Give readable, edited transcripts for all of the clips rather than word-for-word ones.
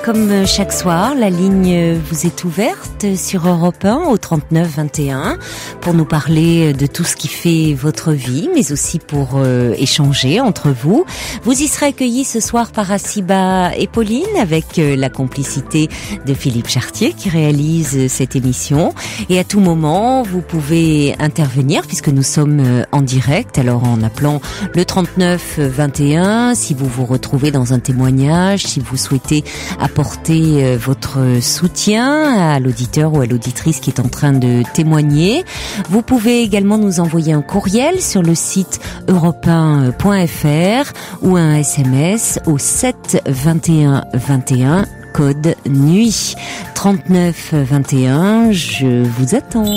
Comme chaque soir, la ligne vous est ouverte sur Europe 1 au 39 21 pour nous parler de tout ce qui fait votre vie, mais aussi pour échanger entre vous. Vous y serez accueillis ce soir par Asiba et Pauline avec la complicité de Philippe Chartier qui réalise cette émission. Et à tout moment, vous pouvez intervenir puisque nous sommes en direct. Alors en appelant le 39 21, si vous vous retrouvez dans un témoignage, si vous souhaitez apporter votre soutien à l'auditeur ou à l'auditrice qui est en train de témoigner. Vous pouvez également nous envoyer un courriel sur le site europe1.fr ou un SMS au 7 21 21 code nuit 39 21. Je vous attends.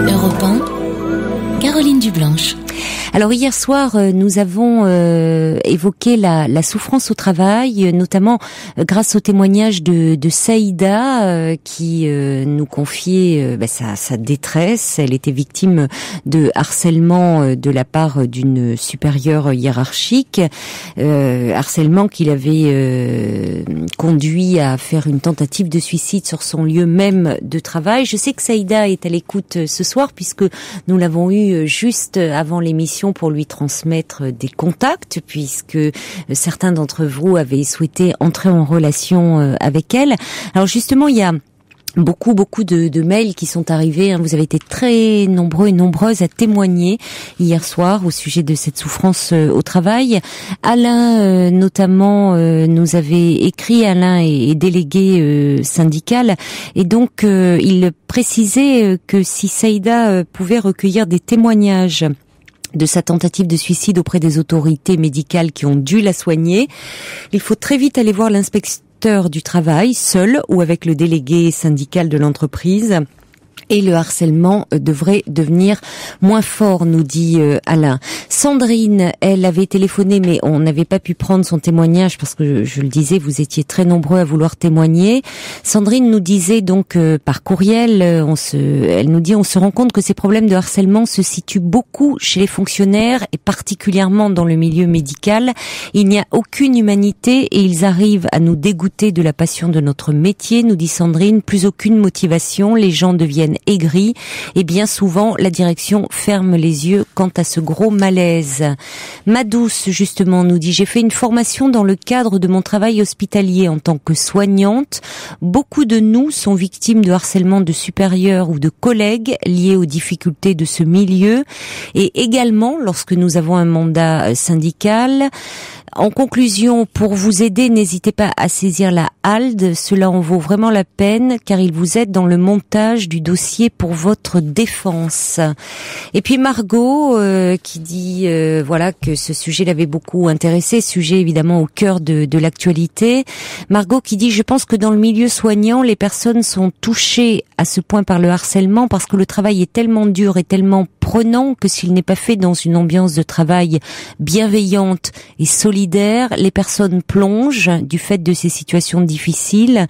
Europe 1, Caroline Dublanche. Alors hier soir, nous avons évoqué la souffrance au travail, notamment grâce au témoignage de Saïda qui nous confiait sa détresse. Elle était victime de harcèlement de la part d'une supérieure hiérarchique, harcèlement qui l'avait conduit à faire une tentative de suicide sur son lieu même de travail. Je sais que Saïda est à l'écoute ce soir puisque nous l'avons eu juste avant l'émission pour lui transmettre des contacts, puisque certains d'entre vous avaient souhaité entrer en relation avec elle. Alors justement, il y a beaucoup de mails qui sont arrivés. Vous avez été très nombreux et nombreuses à témoigner hier soir au sujet de cette souffrance au travail. Alain, notamment, nous avait écrit. Alain est délégué syndical et donc il précisait que si Saïda pouvait recueillir des témoignages de sa tentative de suicide auprès des autorités médicales qui ont dû la soigner, il faut très vite aller voir l'inspecteur du travail, seul ou avec le délégué syndical de l'entreprise. Et le harcèlement devrait devenir moins fort, nous dit Alain. Sandrine, elle avait téléphoné, mais on n'avait pas pu prendre son témoignage parce que, je le disais, vous étiez très nombreux à vouloir témoigner. Sandrine nous disait donc par courriel, elle nous dit, on se rend compte que ces problèmes de harcèlement se situent beaucoup chez les fonctionnaires et particulièrement dans le milieu médical. Il n'y a aucune humanité et ils arrivent à nous dégoûter de la passion de notre métier, nous dit Sandrine. Plus aucune motivation, les gens deviennent aigris et bien souvent la direction ferme les yeux quant à ce gros malaise. Madouce justement nous dit: j'ai fait une formation dans le cadre de mon travail hospitalier en tant que soignante. Beaucoup de nous sont victimes de harcèlement de supérieurs ou de collègues liés aux difficultés de ce milieu et également lorsque nous avons un mandat syndical. En conclusion, pour vous aider, n'hésitez pas à saisir la HALD. Cela en vaut vraiment la peine car il vous aide dans le montage du dossier pour votre défense. Et puis Margot qui dit voilà que ce sujet l'avait beaucoup intéressé, sujet évidemment au cœur de l'actualité. Margot qui dit: je pense que dans le milieu soignant, les personnes sont touchées à ce point par le harcèlement parce que le travail est tellement dur et tellement prenant que s'il n'est pas fait dans une ambiance de travail bienveillante et solidaire, les personnes plongent du fait de ces situations difficiles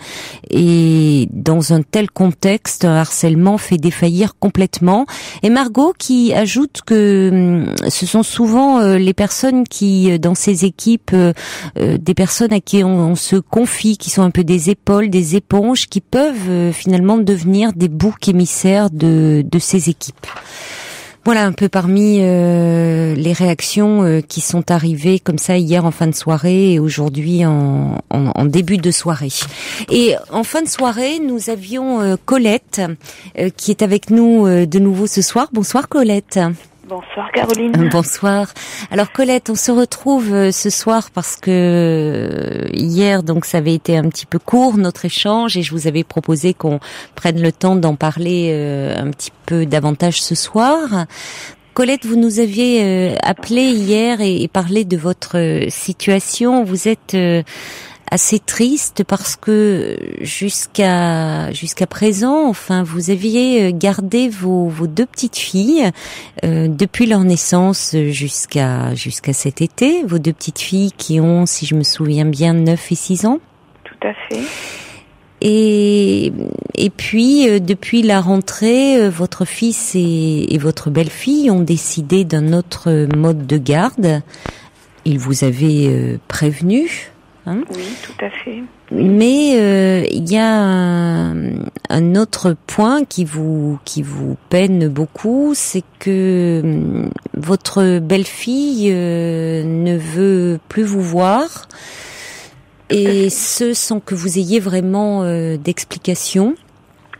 et dans un tel contexte, un harcèlement fait défaillir complètement. Et Margot qui ajoute que ce sont souvent les personnes qui, dans ces équipes, des personnes à qui on se confie, qui sont un peu des épaules, des éponges, qui peuvent finalement devenir des boucs émissaires de ces équipes. Voilà un peu parmi les réactions qui sont arrivées comme ça hier en fin de soirée et aujourd'hui en début de soirée. Et en fin de soirée, nous avions Colette qui est avec nous de nouveau ce soir. Bonsoir Colette. Bonsoir Caroline. Bonsoir. Alors Colette, on se retrouve ce soir parce que hier, donc ça avait été un petit peu court notre échange et je vous avais proposé qu'on prenne le temps d'en parler un petit peu davantage ce soir. Colette, vous nous aviez appelé hier et parlé de votre situation. Vous êtes assez triste parce que jusqu'à présent, enfin, vous aviez gardé vos deux petites filles depuis leur naissance jusqu'à cet été. Vos deux petites filles qui ont, si je me souviens bien, 9 et 6 ans. Tout à fait. Et puis, depuis la rentrée, votre fils et votre belle-fille ont décidé d'un autre mode de garde. Ils vous avaient prévenu. Hein? Oui, tout à fait. Mais il y a un autre point qui vous peine beaucoup, c'est que votre belle-fille ne veut plus vous voir, et ce sans que vous ayez vraiment d'explication.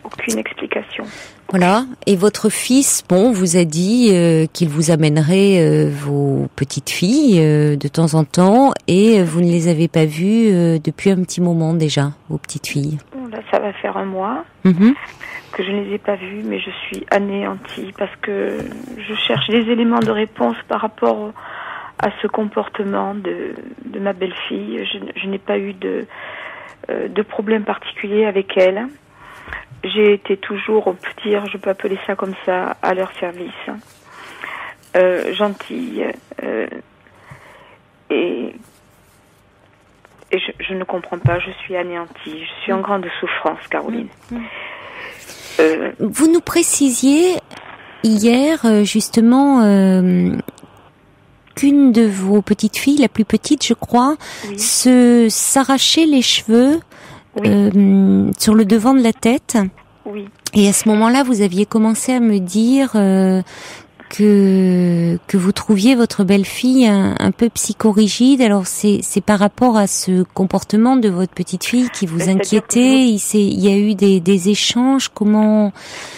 Aucune explication. Voilà. Et votre fils, vous a dit qu'il vous amènerait vos petites filles de temps en temps, et vous ne les avez pas vues depuis un petit moment déjà, vos petites filles. Là, ça va faire un mois que je ne les ai pas vues, mais je suis anéantie parce que je cherche des éléments de réponse par rapport à ce comportement de ma belle-fille. Je n'ai pas eu de problème particulier avec elle. J'ai été toujours, on peut dire, je peux appeler ça comme ça, à leur service. Gentille. Et je ne comprends pas, je suis anéantie. Je suis en grande souffrance, Caroline. Vous nous précisiez hier, justement, qu'une de vos petites filles, la plus petite, je crois, s'arrachait les cheveux. Oui. Sur le devant de la tête. Oui. Et à ce moment-là, vous aviez commencé à me dire que vous trouviez votre belle-fille un peu psychorigide. Alors c'est par rapport à ce comportement de votre petite fille qui vous inquiétait. Il y a eu des échanges. Comment?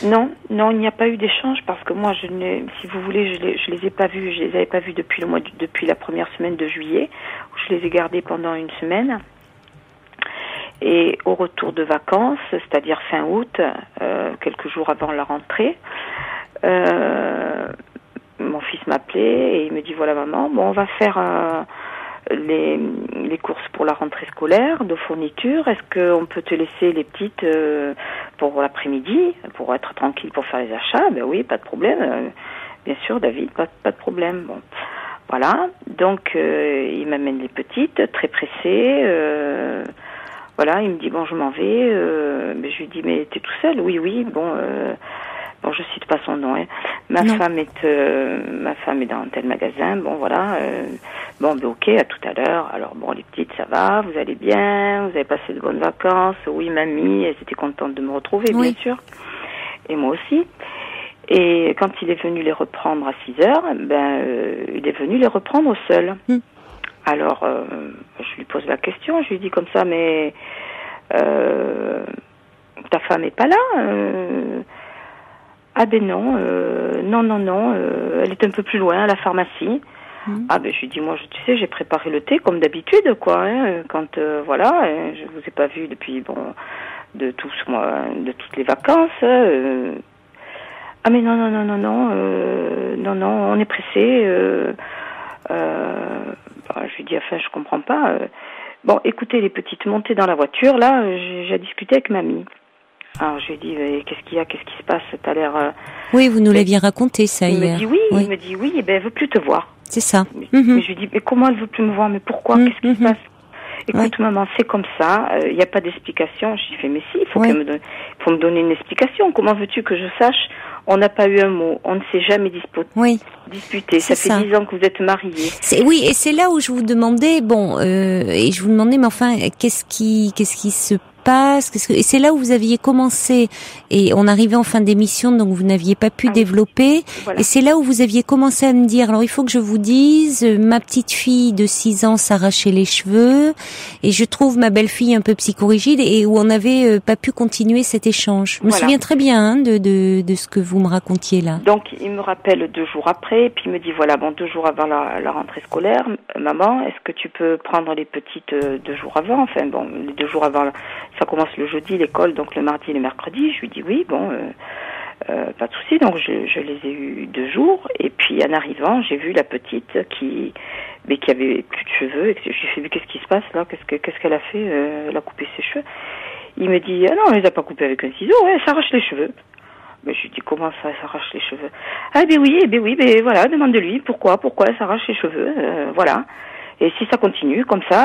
Non, il n'y a pas eu d'échange parce que moi, si vous voulez, je les ai pas vus. Je les avais pas vus depuis la première semaine de juillet, où je les ai gardés pendant une semaine. Et au retour de vacances, c'est-à-dire fin août, quelques jours avant la rentrée, mon fils m'appelait et il me dit voilà maman, on va faire les courses pour la rentrée scolaire de fournitures. Est-ce qu'on peut te laisser les petites pour l'après-midi, pour être tranquille pour faire les achats? Ben oui, pas de problème. Bien sûr, David, pas de problème. Bon, voilà. Donc il m'amène les petites, très pressé. Voilà, il me dit bon, je m'en vais. Mais je lui dis mais t'es tout seul? Oui. Bon, je cite pas son nom. Hein. Ma femme est dans tel magasin. Bon, voilà. Ok, à tout à l'heure. Alors bon, les petites, ça va? Vous allez bien? Vous avez passé de bonnes vacances? Oui, mamie. Elle était contente de me retrouver, bien sûr. Et moi aussi. Et quand il est venu les reprendre à 6h, il est venu les reprendre seul. Alors, je lui pose la question, je lui dis comme ça, mais ta femme est pas là? Ah ben non, non, elle est un peu plus loin, à la pharmacie. Ah ben je lui dis, moi, tu sais, j'ai préparé le thé comme d'habitude, quoi. Hein, quand, je vous ai pas vu depuis, de toutes les vacances. Ah mais non, on est pressé. Je lui dis, je comprends pas. Bon, écoutez, les petites, montez dans la voiture. Là, j'ai discuté avec mamie. Alors, je lui ai dit, qu'est-ce qu'il y a? Qu'est-ce qui se passe? T'as l'air... Oui, vous nous l'aviez raconté, ça, hier. Il me dit oui, elle veut plus te voir. C'est ça. Mais je lui dis, mais comment elle veut plus me voir? Mais pourquoi? Qu'est-ce qui se passe? Écoute, maman, c'est comme ça. Il n'y a pas d'explication. Je lui fais, mais si, il faut me donner une explication. Comment veux-tu que je sache? On n'a pas eu un mot. On ne s'est jamais disputé. Ça fait 10 ans que vous êtes mariés. Oui, et c'est là où je vous demandais, et je vous demandais, mais enfin, qu'est-ce qui se passe? Et c'est là où vous aviez commencé, et on arrivait en fin d'émission, donc vous n'aviez pas pu développer. Voilà. Et c'est là où vous aviez commencé à me dire, alors il faut que je vous dise, ma petite fille de 6 ans s'arrachait les cheveux, et je trouve ma belle-fille un peu psychorigide, et où on n'avait pas pu continuer cet échange. Je me souviens très bien de ce que vous me racontiez là. Donc il me rappelle 2 jours après, puis il me dit, voilà, bon, 2 jours avant la rentrée scolaire, maman, est-ce que tu peux prendre les petites 2 jours avant? Enfin bon, les 2 jours avant, ça commence le jeudi, l'école, donc le mardi et le mercredi. Je lui dis oui, bon, pas de souci. Donc je les ai eus 2 jours, et puis en arrivant, j'ai vu la petite qui avait plus de cheveux, et je lui ai dit, qu'est-ce qui se passe là? Qu'est-ce qu'elle a fait? Elle a coupé ses cheveux. Il me dit, ah non, elle les a pas coupés avec un ciseau, elle s'arrache les cheveux. Mais je lui dis, comment ça, elle s'arrache les cheveux? Ah ben oui, voilà, demande-lui pourquoi elle s'arrache les cheveux, voilà. Et si ça continue comme ça,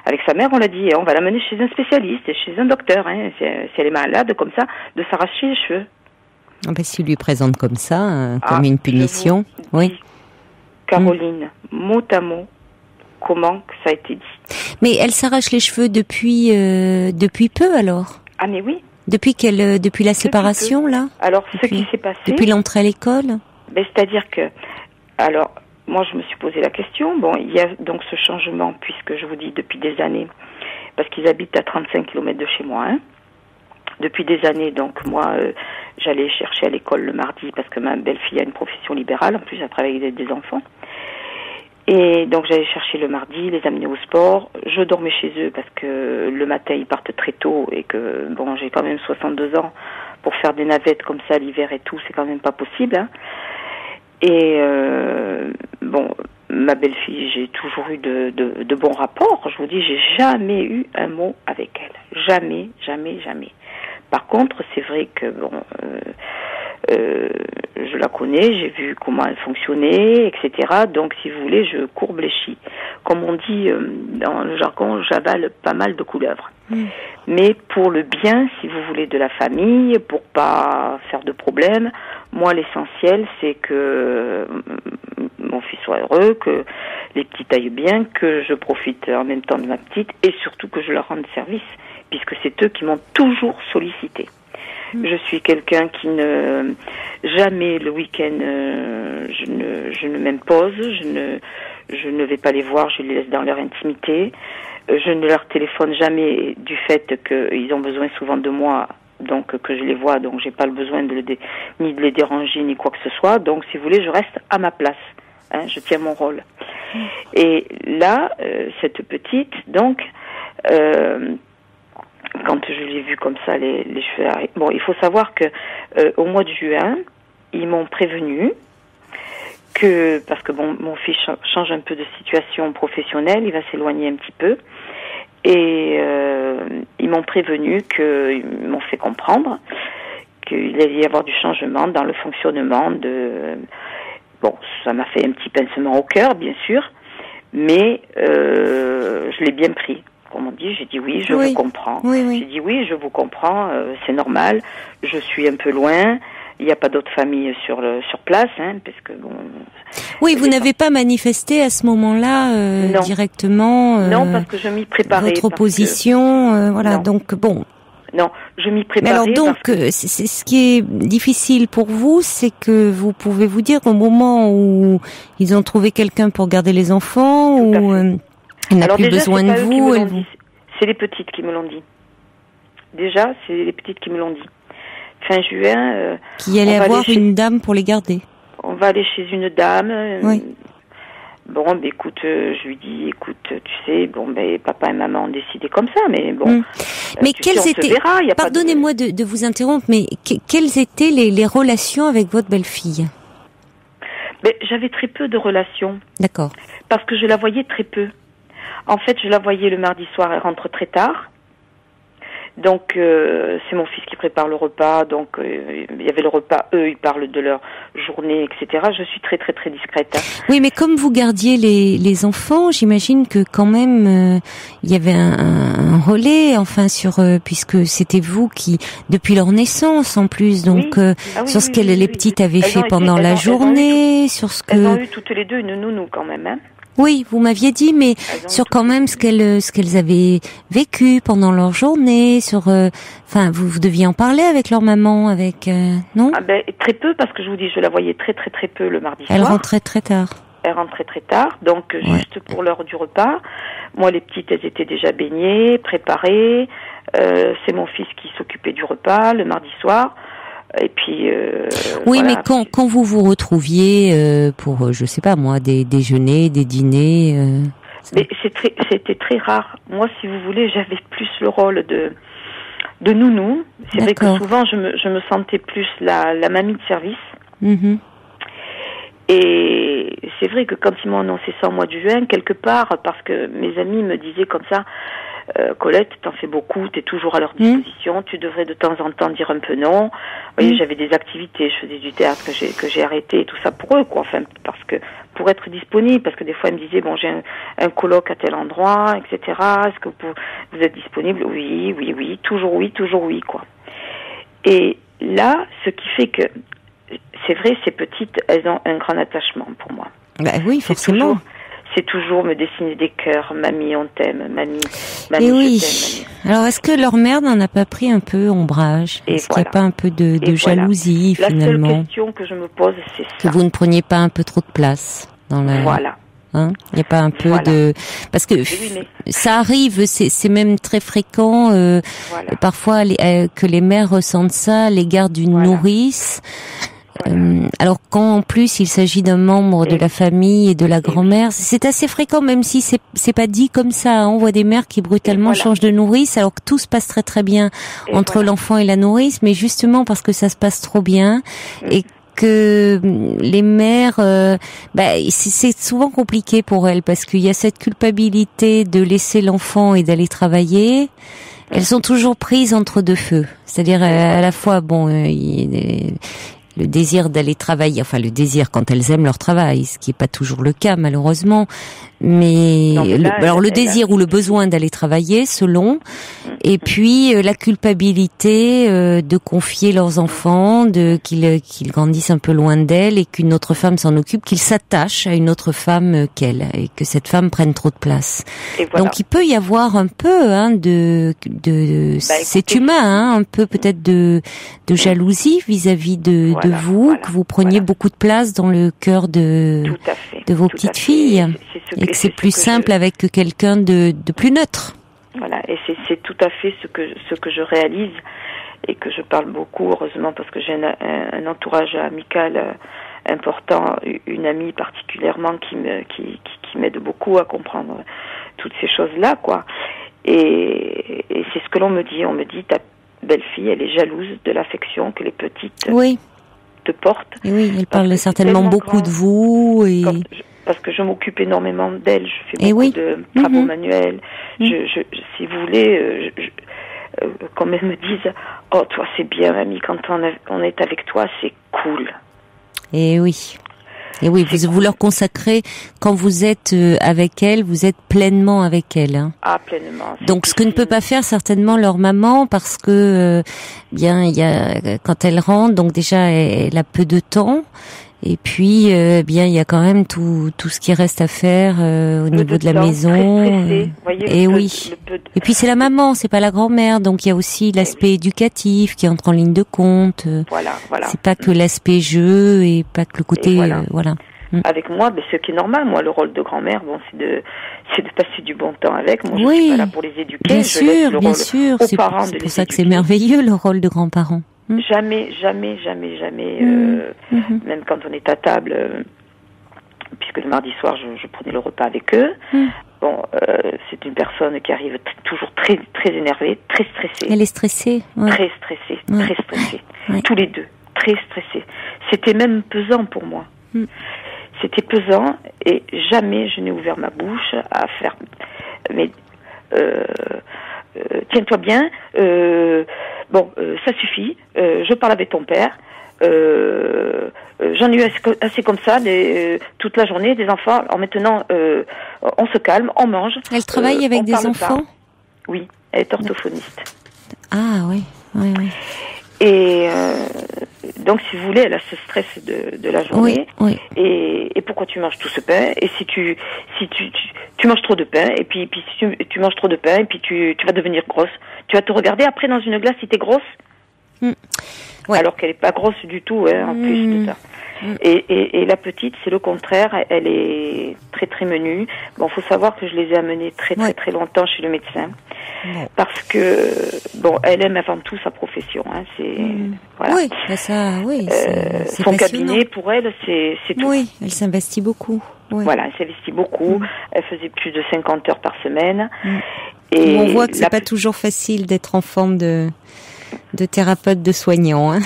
avec sa mère, on l'a dit, on va l'amener chez un spécialiste, chez un docteur, si elle est malade comme ça, de s'arracher les cheveux. Ah ben, s'il lui présente comme ça, comme une punition, oui. Caroline, mot à mot, comment que ça a été dit. Mais elle s'arrache les cheveux depuis peu alors? Ah mais oui. Depuis la séparation là? Alors ce qui s'est passé. Depuis l'entrée à l'école? Ben c'est-à-dire que, alors moi je me suis posé la question. Bon, il y a donc ce changement puisque je vous dis depuis des années, parce qu'ils habitent à 35 km de chez moi. Depuis des années, donc moi j'allais chercher à l'école le mardi parce que ma belle-fille a une profession libérale. En plus, elle travaille avec des enfants. Et donc j'allais chercher le mardi, les amener au sport. Je dormais chez eux parce que le matin ils partent très tôt et que bon, j'ai quand même 62 ans, pour faire des navettes comme ça l'hiver et tout, c'est quand même pas possible. Et bon, ma belle-fille, j'ai toujours eu de bons rapports. Je vous dis, j'ai jamais eu un mot avec elle, jamais. Par contre, c'est vrai que bon. Je la connais, j'ai vu comment elle fonctionnait, etc. Donc, si vous voulez, je courbe les chis. Comme on dit dans le jargon, j'avale pas mal de couleuvres. Mais pour le bien, si vous voulez, de la famille, pour pas faire de problème, moi, l'essentiel, c'est que mon fils soit heureux, que les petites aillent bien, que je profite en même temps de ma petite, et surtout que je leur rende service, puisque c'est eux qui m'ont toujours sollicité. Je suis quelqu'un qui jamais le week-end, je ne m'impose, je ne vais pas les voir, je les laisse dans leur intimité. Je ne leur téléphone jamais du fait qu'ils ont besoin souvent de moi, donc que je les vois, donc j'ai pas le besoin ni de les déranger ni quoi que ce soit. Donc si vous voulez, je reste à ma place, je tiens mon rôle. Et là, cette petite, donc. Quand je l'ai vu comme ça, les cheveux arrivent. Bon, il faut savoir que au mois de juin, ils m'ont prévenu que, parce que bon, mon fils change un peu de situation professionnelle, il va s'éloigner un petit peu, et ils m'ont prévenu ils m'ont fait comprendre qu'il allait y avoir du changement dans le fonctionnement de. Bon, ça m'a fait un petit pincement au cœur, bien sûr, mais je l'ai bien pris. Comme on dit, j'ai dit oui, je vous comprends. Oui. J'ai dit oui, je vous comprends, c'est normal. Je suis un peu loin. Il n'y a pas d'autres familles sur place, parce que bon. Oui, vous n'avez pas manifesté à ce moment-là directement. Non, parce que je m'y préparais. Votre opposition, voilà. Non. Donc bon. Non, je m'y préparais. Mais alors donc, c'est ce qui est difficile pour vous, c'est que vous pouvez vous dire au moment où ils ont trouvé quelqu'un pour garder les enfants, ou elle n'a plus besoin de vous. C'est les petites qui me l'ont dit. Déjà, c'est les petites qui me l'ont dit. Fin juin. Qui allait avoir une dame pour les garder. On va aller chez une dame. Oui. Bon, ben écoute, je lui dis, écoute, tu sais, bon, ben papa et maman ont décidé comme ça, mais bon. Mais quelles étaient, pardonnez-moi de vous interrompre, mais quelles étaient les relations avec votre belle-fille? Ben, j'avais très peu de relations. D'accord. Parce que je la voyais très peu. En fait, je la voyais le mardi soir, elle rentre très tard. Donc, c'est mon fils qui prépare le repas. Donc, il y avait le repas. Eux, ils parlent de leur journée, etc. Je suis très, très, très discrète. Oui, mais comme vous gardiez les enfants, j'imagine que quand même, il y avait un relais, enfin, puisque c'était vous qui, depuis leur naissance, en plus, donc, sur ce que les petites avaient fait pendant la journée, sur ce que... Elles ont eu toutes les deux une nounou, quand même, Oui, vous m'aviez dit, mais sur quand même ce qu'elles avaient vécu pendant leur journée, sur, enfin, vous deviez en parler avec leur maman, non? Ah ben, très peu, parce que je vous dis, je la voyais très très très peu le mardi soir. Elle rentrait très tard. Elle rentrait très tard, donc juste pour l'heure du repas. Moi, les petites, elles étaient déjà baignées, préparées. C'est mon fils qui s'occupait du repas le mardi soir. Et puis oui, voilà. Mais quand vous vous retrouviez pour je sais pas moi des déjeuners, des dîners mais c'était très rare. Moi, si vous voulez, j'avais plus le rôle de nounou. C'est vrai que souvent je me sentais plus la mamie de service. Mm-hmm. Et c'est vrai que quand ils m'ont annoncé ça au mois de juin, quelque part, parce que mes amis me disaient comme ça, Colette, t'en fais beaucoup, t'es toujours à leur disposition, tu devrais de temps en temps dire un peu non. Vous voyez, j'avais des activités, je faisais du théâtre que j'ai arrêté et tout ça pour eux, quoi. Enfin, parce que pour être disponible, parce que des fois ils me disaient bon, j'ai un colloque à tel endroit, etc. Est-ce que vous êtes disponible? Oui, toujours oui, quoi. Et là, ce qui fait que c'est vrai, ces petites, elles ont un grand attachement pour moi. Bah oui, forcément. C'est toujours me dessiner des cœurs. Mamie, on t'aime. Mamie, et oui. je t'aime. Mamie. Alors, est-ce que leur mère n'en a pas pris un peu ombrage? Est-ce qu'il n'y a pas un peu de jalousie, finalement? La seule question que je me pose, c'est ça. Que vous ne preniez pas un peu trop de place dans la... Voilà. Hein? Il n'y a pas un peu de... Parce que ça arrive, c'est même très fréquent, parfois, que les mères ressentent ça à l'égard d'une nourrice. Alors quand en plus il s'agit d'un membre de la famille et de la grand-mère, c'est assez fréquent, même si c'est pas dit comme ça. On voit des mères qui brutalement changent de nourrice, alors que tout se passe très très bien entre l'enfant et la nourrice, mais justement parce que ça se passe trop bien et que les mères, c'est souvent compliqué pour elles parce qu'il y a cette culpabilité de laisser l'enfant et d'aller travailler. Elles sont toujours prises entre deux feux, c'est-à-dire à la fois le désir d'aller travailler, enfin le désir quand elles aiment leur travail, ce qui est pas toujours le cas malheureusement, mais le désir ou le besoin d'aller travailler selon, et puis la culpabilité de confier leurs enfants, qu'ils grandissent un peu loin d'elles et qu'une autre femme s'en occupe, qu'ils s'attachent à une autre femme qu'elle et que cette femme prenne trop de place. Donc il peut y avoir un peu c'est humain, un peu peut-être de jalousie vis-à-vis de vous, que vous preniez beaucoup de place dans le cœur de vos petites filles, et que c'est plus simple avec quelqu'un de plus neutre. Voilà, et c'est tout à fait ce que je réalise et que je parle beaucoup, heureusement, parce que j'ai un entourage amical important, une amie particulièrement qui m'aide beaucoup à comprendre toutes ces choses-là, quoi. Et c'est ce que l'on me dit. On me dit, ta belle-fille, elle est jalouse de l'affection que les petites te portent. Et oui, elle parle certainement beaucoup de vous. Parce que je m'occupe énormément d'elle. Je fais beaucoup de travaux manuels. Si vous voulez, quand elles me disent, oh, toi, c'est bien, mamie, quand on est avec toi, c'est cool. Et oui, vous leur consacrez, quand vous êtes avec elle, vous êtes pleinement avec elle. Hein. Ah, pleinement. Donc, ce que ne peut pas faire certainement leur maman, parce que quand elle rentre, donc déjà, elle a peu de temps. Et puis, il y a quand même tout ce qui reste à faire au niveau de la maison. Et et puis c'est la maman, c'est pas la grand-mère, donc il y a aussi l'aspect éducatif qui entre en ligne de compte. Voilà. C'est pas que l'aspect jeu et pas que le côté voilà. Avec moi, ce qui est normal, moi, le rôle de grand-mère, c'est de passer du bon temps avec. Moi, je suis pas là pour les éduquer. Bien sûr. C'est pour ça que c'est merveilleux le rôle de grand-parent. Jamais, même quand on est à table, puisque le mardi soir, je prenais le repas avec eux. C'est une personne qui arrive toujours très, très énervée, très stressée. Elle est stressée. Très stressée. Ouais. Tous les deux, très stressés. C'était même pesant pour moi. C'était pesant et jamais je n'ai ouvert ma bouche à faire... Mais tiens-toi bien, ça suffit, je parle avec ton père, j'en ai eu assez comme ça toute la journée, des enfants, alors maintenant on se calme, on mange. Elle travaille avec des enfants? Pas. Oui, elle est orthophoniste. Ah oui. Et donc, si vous voulez, elle a ce stress de la journée. Oui, oui. Et pourquoi tu manges tout ce pain? Et si tu manges trop de pain, et puis si tu manges trop de pain, et puis tu vas devenir grosse. Tu vas te regarder après dans une glace si t'es grosse. Ouais. Alors qu'elle est pas grosse du tout, hein, en plus de ça. Et la petite, c'est le contraire. Elle est très très menue. Bon, faut savoir que je les ai amenées très longtemps chez le médecin, parce que bon, elle aime avant tout sa profession. Hein, c'est voilà. Oui, bah ça, oui. C'est son passionnant. cabinet pour elle, c'est tout. Oui, elle s'investit beaucoup. Oui. Voilà, elle s'investit beaucoup. Elle faisait plus de 50 heures par semaine. Et on voit que c'est pas toujours facile d'être en forme de thérapeute, de soignant. Hein.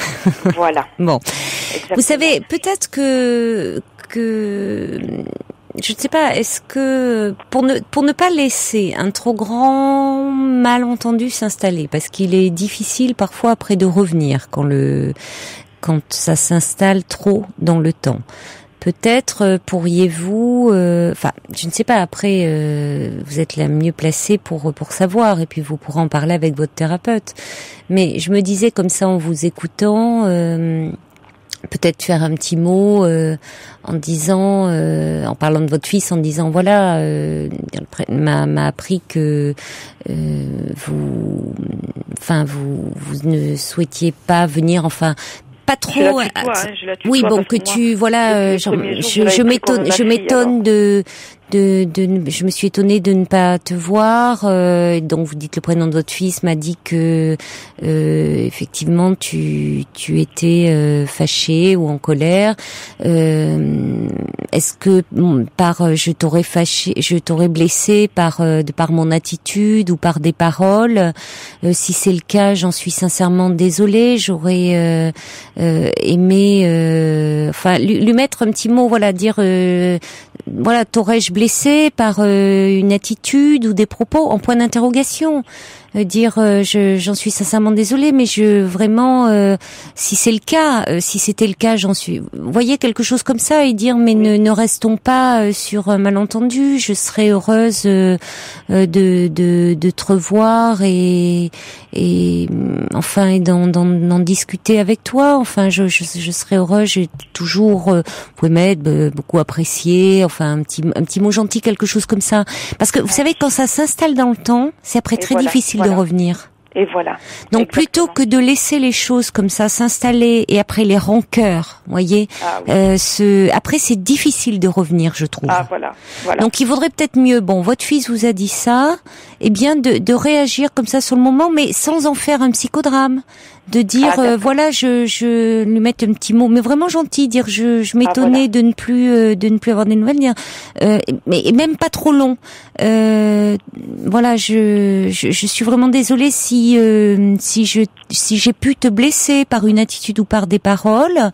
Voilà. Bon. Exactement. Vous savez, peut-être que je ne sais pas, est-ce que pour ne pas laisser un trop grand malentendu s'installer, parce qu'il est difficile parfois après de revenir quand ça s'installe trop dans le temps. Peut-être pourriez-vous, je ne sais pas. Après, vous êtes la mieux placée pour savoir, et puis vous pourrez en parler avec votre thérapeute. Mais je me disais comme ça en vous écoutant, peut-être faire un petit mot en disant, en parlant de votre fils, en disant voilà, m'a appris que vous ne souhaitiez pas venir, pas trop. Je la tutoie, oui, bon, que tu, voilà, je m'étonne je me suis étonnée de ne pas te voir. Donc vous dites le prénom de votre fils m'a dit que effectivement tu étais fâché ou en colère. Est-ce que je t'aurais blessé de par mon attitude ou par des paroles? Si c'est le cas, j'en suis sincèrement désolée. J'aurais aimé, lui mettre un petit mot, voilà, dire voilà, t'aurais-je blessé par une attitude ou des propos, en point d'interrogation, dire j'en suis sincèrement désolée, mais si c'est le cas, si c'était le cas, j'en suis. Vous voyez, quelque chose comme ça, et dire mais ne restons pas sur un malentendu. Je serais heureuse de te revoir et d'en discuter avec toi. Enfin, je serais heureuse. J'ai toujours, vous pouvez mettre beaucoup apprécié. Enfin, un petit mot gentil, quelque chose comme ça. Parce que vous savez, quand ça s'installe dans le temps, c'est après très difficile de revenir. Et voilà. Donc Exactement. plutôt que de laisser les choses comme ça s'installer et après les rancœurs, voyez, après c'est difficile de revenir, je trouve. Ah voilà. Donc il vaudrait peut-être mieux, votre fils vous a dit ça, eh bien de réagir comme ça sur le moment, mais sans en faire un psychodrame. De dire voilà, je lui mettre un petit mot, mais vraiment gentil, dire je m'étonnais de ne plus avoir des nouvelles, dire mais même pas trop long. Voilà, je suis vraiment désolée si j'ai pu te blesser par une attitude ou par des paroles.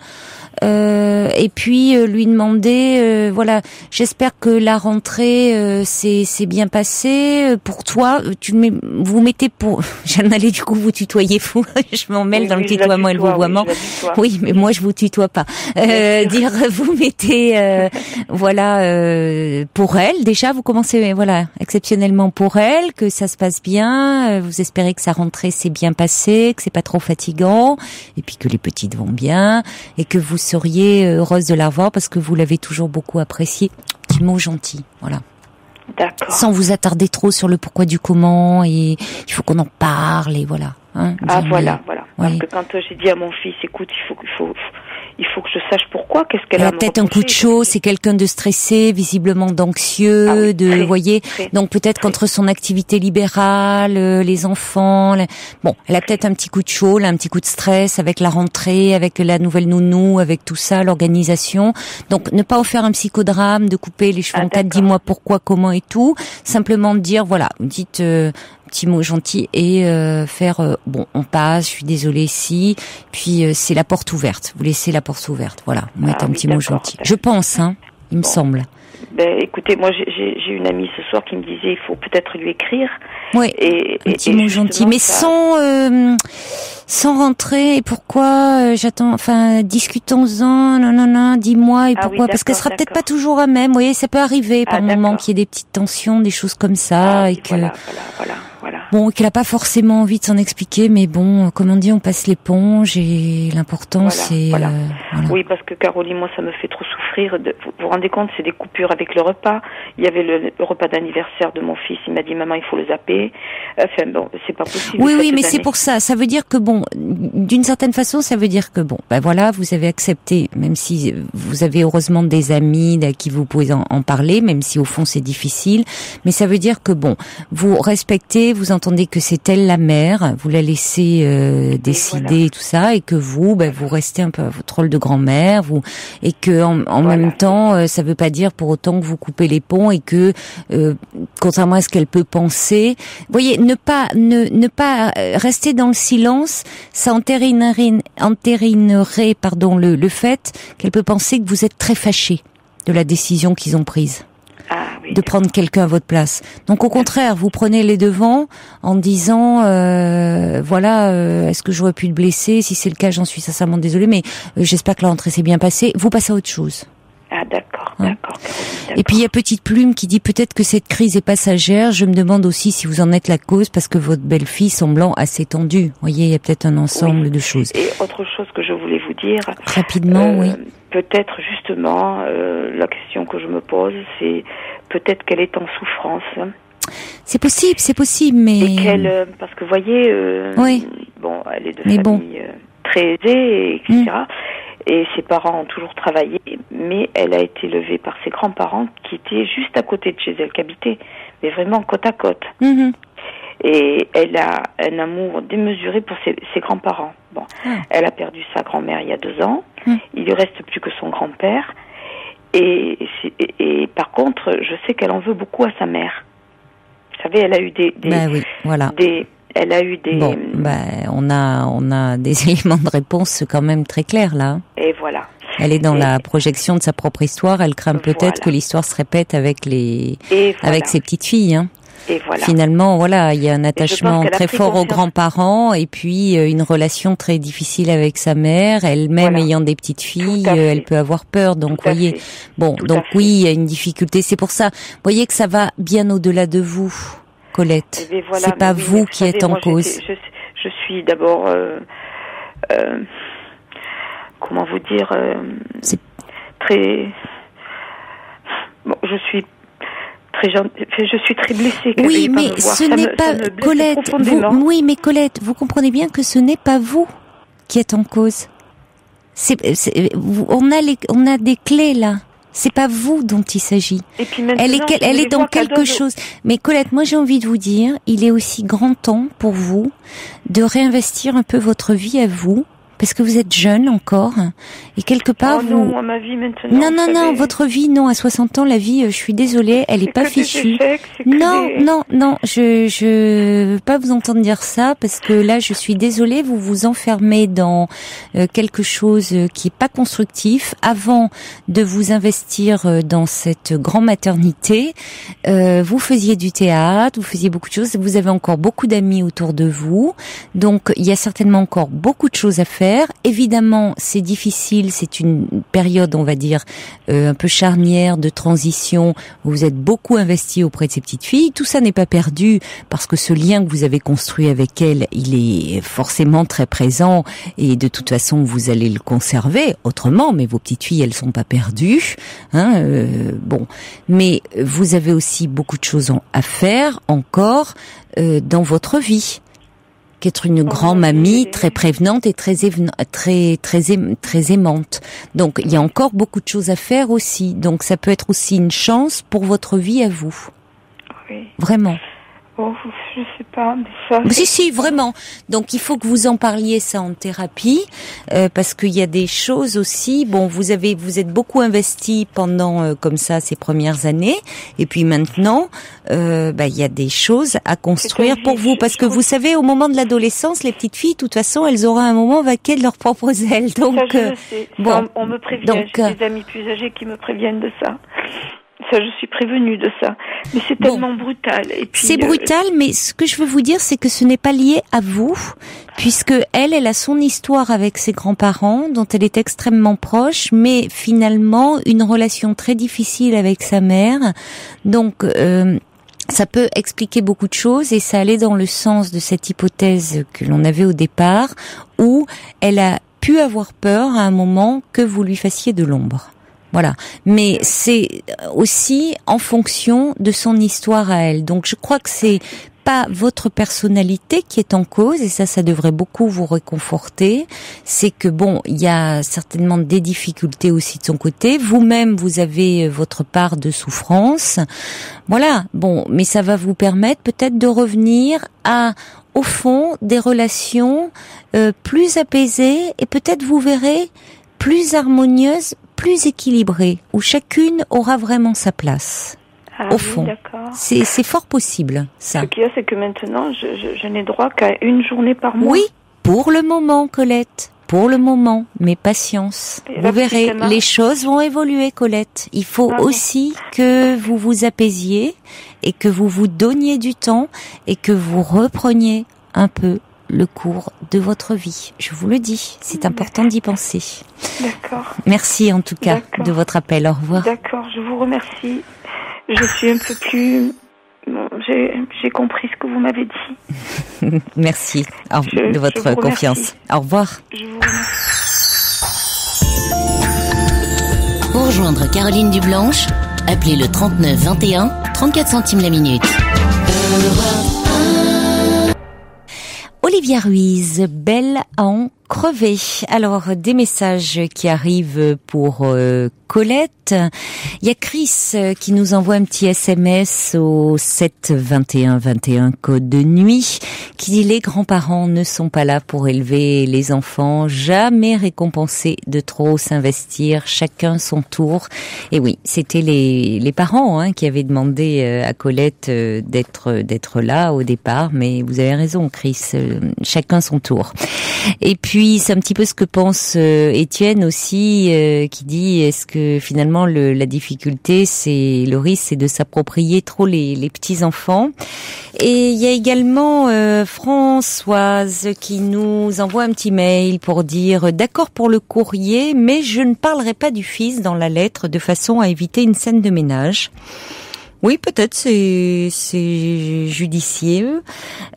Et puis lui demander voilà, j'espère que la rentrée s'est bien passée pour toi. Vous mettez pour j'en allais du coup vous tutoyer, fou. Je m'en mêle dans le tutoiement et le vouvoiement. Oui, mais moi je vous tutoie pas. Dire vous mettez voilà, pour elle déjà, vous commencez voilà, exceptionnellement pour elle, que ça se passe bien, vous espérez que sa rentrée s'est bien passée, que c'est pas trop fatigant, et puis que les petites vont bien, et que vous seriez heureuse de la revoir parce que vous l'avez toujours beaucoup appréciée. Petit mot gentil, voilà. D'accord. Sans vous attarder trop sur le pourquoi du comment, et il faut qu'on en parle, et voilà. Hein, voilà. Parce que quand j'ai dit à mon fils, écoute, il faut que je sache pourquoi, qu'est-ce qu'elle a peut-être un coup de chaud, c'est quelqu'un de stressé, visiblement d'anxieux, vous voyez. Donc peut-être qu'entre son activité libérale, les enfants, elle a peut-être un petit coup de chaud, un petit coup de stress avec la rentrée, avec la nouvelle nounou, avec tout ça, l'organisation. Donc ne pas en faire un psychodrame, de couper les cheveux en quatre, dis-moi pourquoi, comment et tout. Simplement dire, voilà, dites petit mot gentil et faire on passe, je suis désolée si, puis c'est la porte ouverte, vous laissez la porte ouverte, voilà, mettre un petit mot gentil. Je pense, il me semble. Écoutez, moi j'ai une amie ce soir qui me disait il faut peut-être lui écrire. Oui, un petit mot gentil, mais sans rentrer. Et pourquoi j'attends, discutons-en, non, dis-moi et pourquoi, parce qu'elle sera peut-être pas toujours à même. Vous voyez, ça peut arriver par moment qu'il y ait des petites tensions, des choses comme ça, et que. Voilà. bon, qu'elle a pas forcément envie de s'en expliquer, mais bon, comme on dit, on passe l'éponge et l'important c'est... Voilà. Voilà. Oui, parce que Caroline, moi, ça me fait trop souffrir. Vous vous rendez compte, c'est des coupures avec le repas. Il y avait le repas d'anniversaire de mon fils, il m'a dit, maman, il faut le zapper. Enfin bon, c'est pas possible. Oui, mais c'est pour ça. Ça veut dire que bon, d'une certaine façon, ça veut dire que bon, ben voilà, vous avez accepté, même si vous avez heureusement des amis à qui vous pouvez en parler, même si au fond c'est difficile. Mais ça veut dire que bon, vous respectez, vous entendez que c'est elle la mère, vous la laissez décider tout ça, et que vous, ben vous restez un peu à votre rôle de grand-mère, et que en même temps, ça veut pas dire pour autant que vous coupez les ponts et que contrairement à ce qu'elle peut penser, vous voyez, ne pas rester dans le silence, ça entérinerait le fait qu'elle peut penser que vous êtes très fâché de la décision qu'ils ont prise. De prendre quelqu'un à votre place. Donc au contraire, vous prenez les devants en disant est-ce que j'aurais pu te blesser? Si c'est le cas, j'en suis sincèrement désolée, mais j'espère que la rentrée s'est bien passée. Vous passez à autre chose. Ah d'accord. Et puis il y a Petite Plume qui dit peut-être que cette crise est passagère. Je me demande aussi si vous en êtes la cause parce que votre belle-fille semblant assez tendue. Vous voyez, il y a peut-être un ensemble de choses. Et autre chose que je voulais vous dire. Rapidement, oui. Peut-être justement, la question que je me pose, c'est peut-être qu'elle est en souffrance. C'est possible, mais... Et qu'elle, parce que vous voyez, bon, elle est de famille très aisée, etc. Et ses parents ont toujours travaillé, mais elle a été élevée par ses grands-parents qui étaient juste à côté de chez elle, qui habitaient, mais vraiment côte à côte. Mm-hmm. Et elle a un amour démesuré pour ses grands-parents. Bon, elle a perdu sa grand-mère il y a 2 ans. Il lui reste plus que son grand-père. Et par contre, je sais qu'elle en veut beaucoup à sa mère. Vous savez, elle a eu elle a eu des... Bon, on a des éléments de réponse quand même très clairs, là. Et voilà. Elle est dans la projection de sa propre histoire. Elle craint peut-être que l'histoire se répète avec avec ses petites filles, hein. Et voilà. Finalement, voilà, il y a un attachement très fort aux grands-parents et puis une relation très difficile avec sa mère. Elle-même ayant des petites filles, elle peut avoir peur. Donc, voyez, oui, il y a une difficulté. C'est pour ça, voyez que ça va bien au-delà de vous, Colette. C'est pas vous qui êtes en cause. Je suis d'abord, comment vous dire, très. Bon, je suis très blessée. Oui, mais ce n'est pas Colette. Mais Colette, vous comprenez bien que ce n'est pas vous qui êtes en cause. On a des clés là. C'est pas vous dont il s'agit. Et puis maintenant, elle est dans quelque chose. Mais Colette, moi j'ai envie de vous dire, il est aussi grand temps pour vous de réinvestir un peu votre vie à vous. Parce que vous êtes jeune encore, et quelque part non, ma vie maintenant. Non, votre vie, non, à 60 ans, la vie, je suis désolée, elle est pas fichue. Non, je veux pas vous entendre dire ça, parce que là, je suis désolée, vous vous enfermez dans quelque chose qui est pas constructif. Avant de vous investir dans cette grande maternité, vous faisiez du théâtre, vous faisiez beaucoup de choses, vous avez encore beaucoup d'amis autour de vous, donc il y a certainement encore beaucoup de choses à faire. Évidemment, c'est difficile, c'est une période, on va dire, un peu charnière de transition, où vous êtes beaucoup investi auprès de ces petites filles. Tout ça n'est pas perdu, parce que ce lien que vous avez construit avec elles, il est forcément très présent, et de toute façon, vous allez le conserver autrement, mais vos petites filles, elles sont pas perdues, hein, mais vous avez aussi beaucoup de choses à faire encore dans votre vie. Qu'être une grand-mamie très prévenante et très aimante. Donc, il y a encore beaucoup de choses à faire aussi. Donc, ça peut être aussi une chance pour votre vie à vous. Oui. Vraiment. Oh, je sais pas, mais ça... Si, vraiment. Donc, il faut que vous en parliez ça en thérapie, parce qu'il y a des choses aussi. Bon, vous êtes beaucoup investi pendant comme ça ces premières années, et puis maintenant, il y a des choses à construire pour vous, parce que vous savez, au moment de l'adolescence, les petites filles, de toute façon, elles auront un moment vaquer de leurs propres ailes. Donc, ça, je le sais. Ça, on me prévient. Donc, j'ai des amis plus âgés qui me préviennent de ça. Ça, je suis prévenue de ça. Mais c'est tellement brutal. Et puis, c'est brutal, mais ce que je veux vous dire, c'est que ce n'est pas lié à vous, puisque elle a son histoire avec ses grands-parents, dont elle est extrêmement proche, mais finalement, une relation très difficile avec sa mère. Donc, ça peut expliquer beaucoup de choses et ça allait dans le sens de cette hypothèse que l'on avait au départ où elle a pu avoir peur à un moment que vous lui fassiez de l'ombre. Voilà. Mais c'est aussi en fonction de son histoire à elle. Donc je crois que c'est pas votre personnalité qui est en cause, et ça devrait beaucoup vous réconforter. C'est que bon, il y a certainement des difficultés aussi de son côté. Vous-même, vous avez votre part de souffrance. Voilà. Bon, mais ça va vous permettre peut-être de revenir au fond, des relations plus apaisées et peut-être vous verrez plus harmonieuses, plus équilibrées, où chacune aura vraiment sa place. Au fond, d'accord. C'est fort possible, ça. Ce qu'il y a, c'est que maintenant, je n'ai droit qu'à une journée par mois. Oui, pour le moment, Colette. Pour le moment, mais patience. Vous verrez, les choses vont évoluer, Colette. Il faut aussi que vous vous apaisiez et que vous vous donniez du temps et que vous repreniez un peu le cours de votre vie. Je vous le dis, c'est important d'y penser. D'accord. Merci en tout cas de votre appel. Au revoir. D'accord, je vous remercie. Je suis un peu plus... Bon, j'ai compris ce que vous m'avez dit. Merci de votre confiance. Au revoir. Je vous remercie. Pour rejoindre Caroline Dublanche, appelez le 39 21, 34 centimes la minute. Olivia Ruiz, belle à en crever. Alors, des messages qui arrivent pour Colette. Il y a Chris qui nous envoie un petit SMS au 7 21 21 code de nuit qui dit: les grands-parents ne sont pas là pour élever les enfants, jamais récompensés de trop s'investir, chacun son tour. Et oui, c'était les parents qui avaient demandé à Colette d'être là au départ, mais vous avez raison, Chris, chacun son tour. Et puis c'est un petit peu ce que pense Étienne aussi, qui dit: est-ce que finalement la difficulté, c'est le risque, c'est de s'approprier trop les petits enfants. Et il y a également Françoise qui nous envoie un petit mail pour dire: d'accord pour le courrier, mais je ne parlerai pas du fils dans la lettre de façon à éviter une scène de ménage. Oui, peut-être c'est judicieux.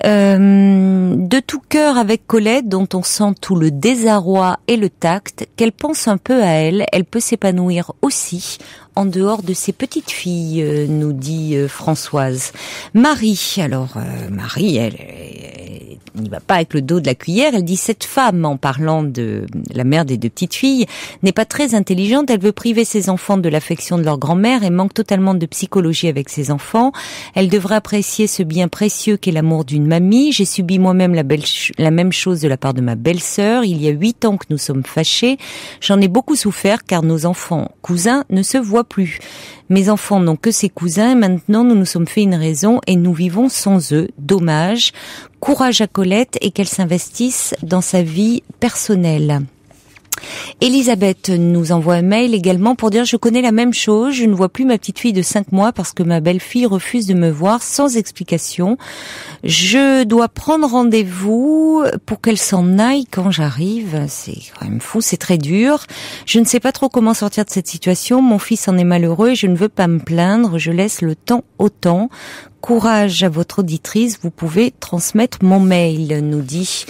De tout cœur avec Colette, dont on sent tout le désarroi et le tact, qu'elle pense un peu à elle. Elle peut s'épanouir aussi en dehors de ses petites filles, nous dit Françoise. Marie, Marie, elle n'y va pas avec le dos de la cuillère. Elle dit: cette femme, en parlant de la mère des deux petites filles, n'est pas très intelligente. Elle veut priver ses enfants de l'affection de leur grand-mère et manque totalement de psychologie avec ses enfants. Elle devrait apprécier ce bien précieux qu'est l'amour d'une mamie. J'ai subi moi-même la même chose de la part de ma belle-sœur. Il y a 8 ans que nous sommes fâchés. J'en ai beaucoup souffert car nos enfants cousins ne se voient plus. Mes enfants n'ont que ses cousins. Maintenant, nous nous sommes fait une raison et nous vivons sans eux. Dommage. Courage à Colette et qu'elle s'investisse dans sa vie personnelle. Elisabeth nous envoie un mail également pour dire: je connais la même chose, je ne vois plus ma petite fille de 5 mois parce que ma belle-fille refuse de me voir sans explication. Je dois prendre rendez-vous pour qu'elle s'en aille quand j'arrive. C'est quand même fou, c'est très dur. Je ne sais pas trop comment sortir de cette situation. Mon fils en est malheureux et je ne veux pas me plaindre. Je laisse le temps au temps. Courage à votre auditrice, vous pouvez transmettre mon mail, nous dit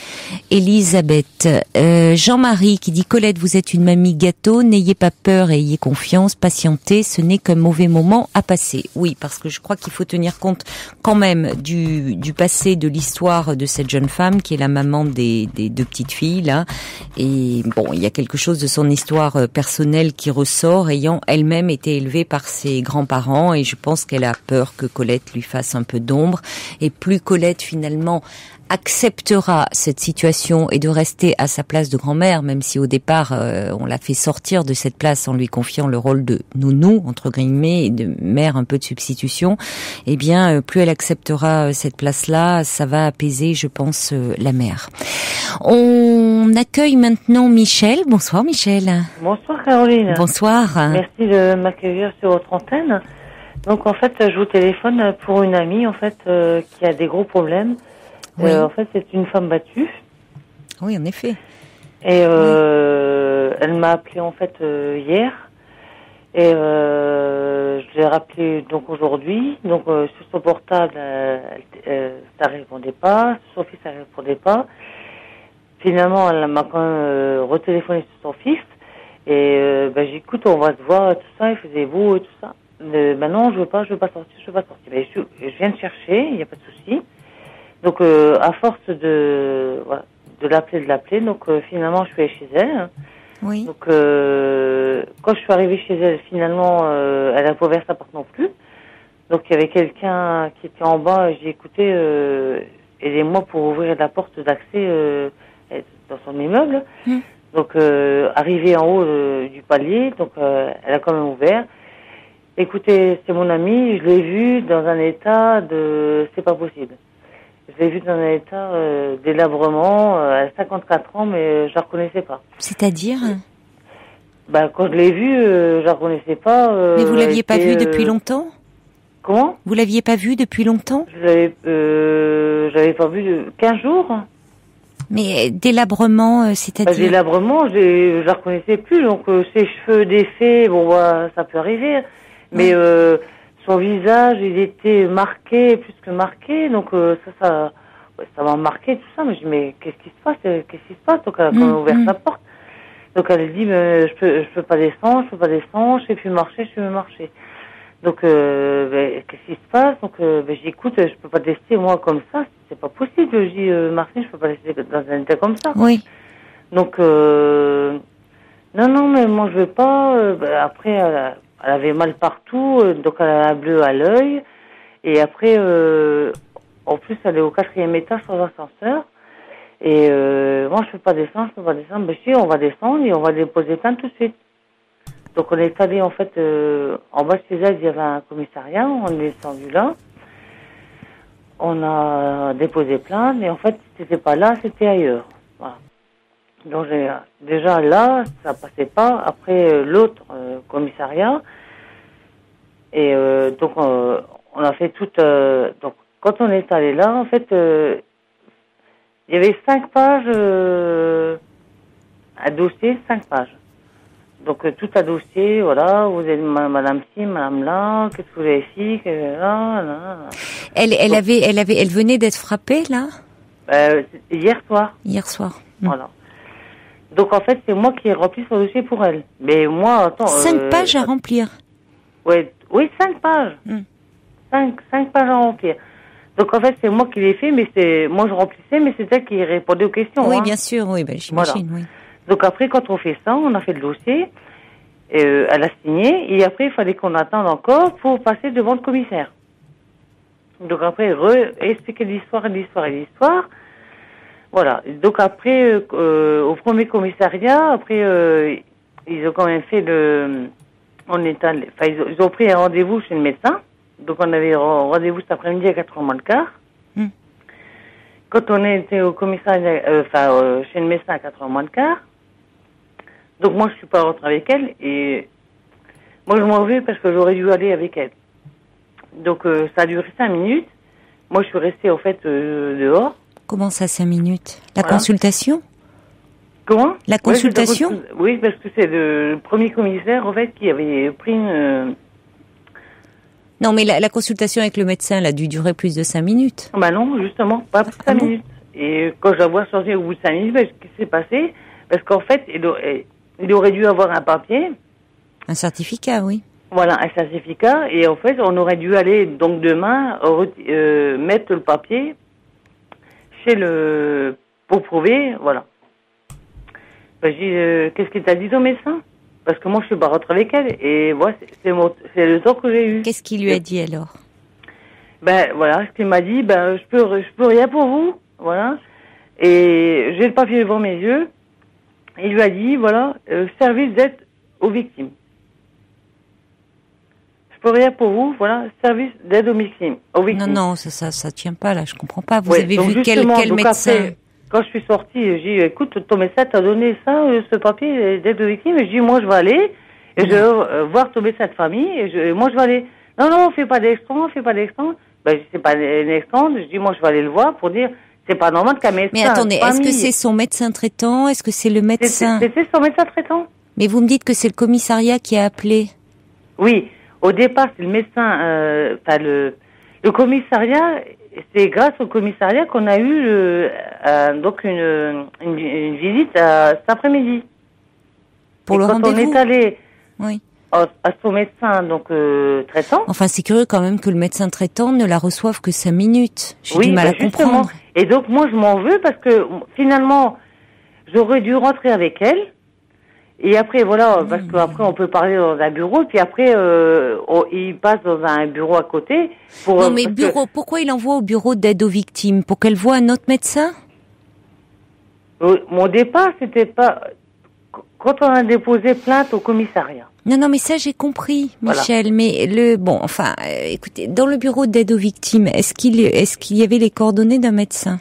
Elisabeth. Jean-Marie qui dit: Colette, vous êtes une mamie gâteau, n'ayez pas peur et ayez confiance, patientez, ce n'est qu'un mauvais moment à passer. Oui, parce que je crois qu'il faut tenir compte quand même du passé, de l'histoire de cette jeune femme qui est la maman des deux petites filles là. Et bon, il y a quelque chose de son histoire personnelle qui ressort, ayant elle-même été élevée par ses grands-parents, et je pense qu'elle a peur que Colette lui fasse un peu d'ombre. Et plus Colette finalement acceptera cette situation et de rester à sa place de grand-mère, même si au départ on l'a fait sortir de cette place en lui confiant le rôle de nounou entre guillemets et de mère un peu de substitution, eh bien plus elle acceptera cette place-là, ça va apaiser, je pense, la mère. On accueille maintenant Michel. Bonsoir Michel. Bonsoir Caroline. Bonsoir. Merci de m'accueillir sur votre antenne. Donc en fait, je vous téléphone pour une amie en fait qui a des gros problèmes. Oui. En fait, c'est une femme battue. Oui, en effet. Et elle m'a appelé en fait hier. Et je l'ai rappelé donc aujourd'hui. Donc sur son portable, ça répondait pas. Sur son fixe, ça répondait pas. Finalement, elle m'a quand même retéléphoné sur son fixe. Et j'écoute, on va se voir, tout ça. Il faisait beau et tout ça. Non, je veux pas sortir. Mais je viens de chercher, il n'y a pas de souci. Donc à force de l'appeler, donc finalement je suis allée chez elle. Oui. Donc quand je suis arrivée chez elle, finalement elle a pas ouvert sa porte non plus. Donc il y avait quelqu'un qui était en bas. J'ai écouté, aidez-moi pour ouvrir la porte d'accès dans son immeuble. Donc arrivée en haut du palier, donc elle a quand même ouvert. Écoutez, c'est mon amie, je l'ai vue dans un état c'est pas possible. Je l'ai vue dans un état délabrement, elle a 54 ans, mais je la reconnaissais pas. C'est-à-dire quand je l'ai vue, je la reconnaissais pas. Mais vous l'aviez pas vue depuis longtemps ? Comment ? Vous l'aviez pas vue depuis longtemps ? Je l'avais pas vue de 15 jours. Mais délabrement, c'est-à-dire délabrement, je la reconnaissais plus, donc ses cheveux défaits, ça peut arriver. Mais son visage, il était marqué, plus que marqué, donc ça m'a marqué tout ça. Mais je dis mais qu'est-ce qui se passe Donc elle a quand même ouvert sa porte. Donc elle dit je peux pas descendre, je sais plus marcher. Donc qu'est-ce qui se passe Donc j'écoute, je peux pas tester moi comme ça, c'est pas possible. Je dis Martine, je peux pas tester dans un état comme ça. Oui. Donc non, mais moi je veux pas. Après elle avait mal partout, donc elle a un bleu à l'œil. Et après, en plus, elle est au 4e étage sans ascenseur. Et moi, je peux pas descendre. Mais si, on va descendre et on va déposer plainte tout de suite. Donc on est allé, en fait, en bas de chez elle, il y avait un commissariat. On est descendu là. On a déposé plainte. Et en fait, c'était pas là, c'était ailleurs. Voilà. Donc déjà là, ça passait pas. Après l'autre commissariat, et donc on a fait toute. Donc quand on est allé là, en fait, il y avait 5 pages, un dossier, 5 pages. Donc tout un dossier, voilà. Vous êtes Madame ci, Madame là, qu'est-ce que vous avez fait, là. Elle venait d'être frappée là. Hier soir. Hier soir. Voilà. Donc, en fait, c'est moi qui ai rempli son dossier pour elle. Mais moi, attends... 5 pages à remplir. Oui, 5 pages. 5 pages à remplir. Donc, en fait, c'est moi qui l'ai fait, mais moi, je remplissais, mais c'est elle qui répondait aux questions. Oui, bien sûr, oui, j'imagine, oui. Donc, après, quand on fait ça, on a fait le dossier, elle a signé, et après, il fallait qu'on attende encore pour passer devant le commissaire. Donc, après, expliquer l'histoire. Voilà. Donc après, au premier commissariat, après, ils ont quand même fait ils ont pris un rendez-vous chez le médecin. Donc on avait rendez-vous cet après-midi à 4h moins le quart. Quand on était au commissariat, chez le médecin à 4h moins le quart. Donc moi je suis pas rentrée avec elle et moi je m'en vais parce que j'aurais dû aller avec elle. Donc ça a duré 5 minutes. Moi je suis restée en fait dehors. Comment ça, 5 minutes ? La consultation ? Comment ? La consultation ? Oui, parce que c'est le premier commissaire, en fait, qui avait pris une... Non, mais la consultation avec le médecin, elle a dû durer plus de 5 minutes. Non, justement, pas plus de 5 minutes. Et quand je la vois sortir au bout de 5 minutes, ce qui s'est passé, parce qu'en fait, il aurait dû avoir un papier. Un certificat, oui. Voilà, un certificat. Et en fait, on aurait dû aller, donc demain, mettre le papier pour prouver, voilà. Je dis, qu'est-ce qu'il t'a dit ton médecin ? Parce que moi, je suis pas rentrée avec elle. Et moi, c'est le temps que j'ai eu. Qu'est-ce qu'il lui a dit alors ? Voilà, ce qu'il m'a dit, je peux rien pour vous, voilà. Et j'ai le papier devant mes yeux. Il lui a dit, voilà, service d'aide aux victimes. Je peux rien pour vous, voilà, service d'aide aux victimes. Non, ça tient pas là, je comprends pas. Vous avez vu quel médecin ? Après, quand je suis sortie, j'ai dit, écoute, ton médecin t'a donné ça, ce papier d'aide aux victimes. Et je dis, moi je vais aller, et je vais voir ton médecin de famille, et moi je vais aller. Non, fais pas d'extrait. C'est pas un extrait. Je dis, moi je vais aller le voir pour dire, c'est pas normal qu'un médecin. Mais attendez, est-ce que c'est son médecin traitant ? Est-ce que c'est le médecin ? C'était son médecin traitant. Mais vous me dites que c'est le commissariat qui a appelé. Oui. au départ, c'est le médecin, le commissariat, c'est grâce au commissariat qu'on a eu donc une visite cet après-midi. Pour le rendez-vous. Quand on est allé oui. à son médecin donc traitant. Enfin, c'est curieux quand même que le médecin traitant ne la reçoive que 5 minutes. J'ai du mal à comprendre. Et donc moi je m'en veux parce que finalement j'aurais dû rentrer avec elle. Et après voilà, parce qu'après on peut parler dans un bureau, puis après il passe dans un bureau à côté. Non mais pourquoi il envoie au bureau d'aide aux victimes? Pour qu'elle voie un autre médecin? Mon départ, c'était pas... Quand on a déposé plainte au commissariat. Non, mais ça j'ai compris, Michel. Voilà. Mais écoutez, dans le bureau d'aide aux victimes, est-ce qu'il y avait les coordonnées d'un médecin?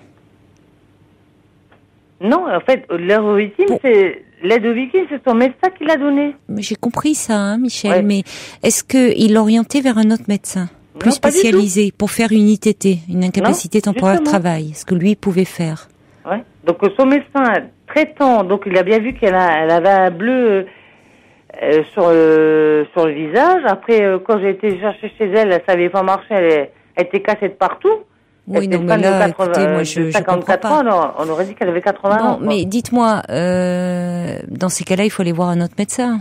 Non, en fait, l'aide aux victimes, c'est son médecin qui l'a donné. Mais j'ai compris ça, hein, Michel. Ouais. Mais est-ce qu'il l'orientait vers un autre médecin plus spécialisé pour faire une ITT, une incapacité temporaire de travail, ce que lui pouvait faire? Ouais. Donc son médecin traitant, donc il a bien vu qu'elle avait un bleu sur le visage. Après, quand j'ai été chercher chez elle, ça n'avait pas marché, elle était cassée de partout. Oui, non, mais là, écoutez, moi, je comprends pas. Ans, on aurait dit qu'elle avait 80 ans. Non, mais dites-moi, dans ces cas-là, il faut aller voir un autre médecin.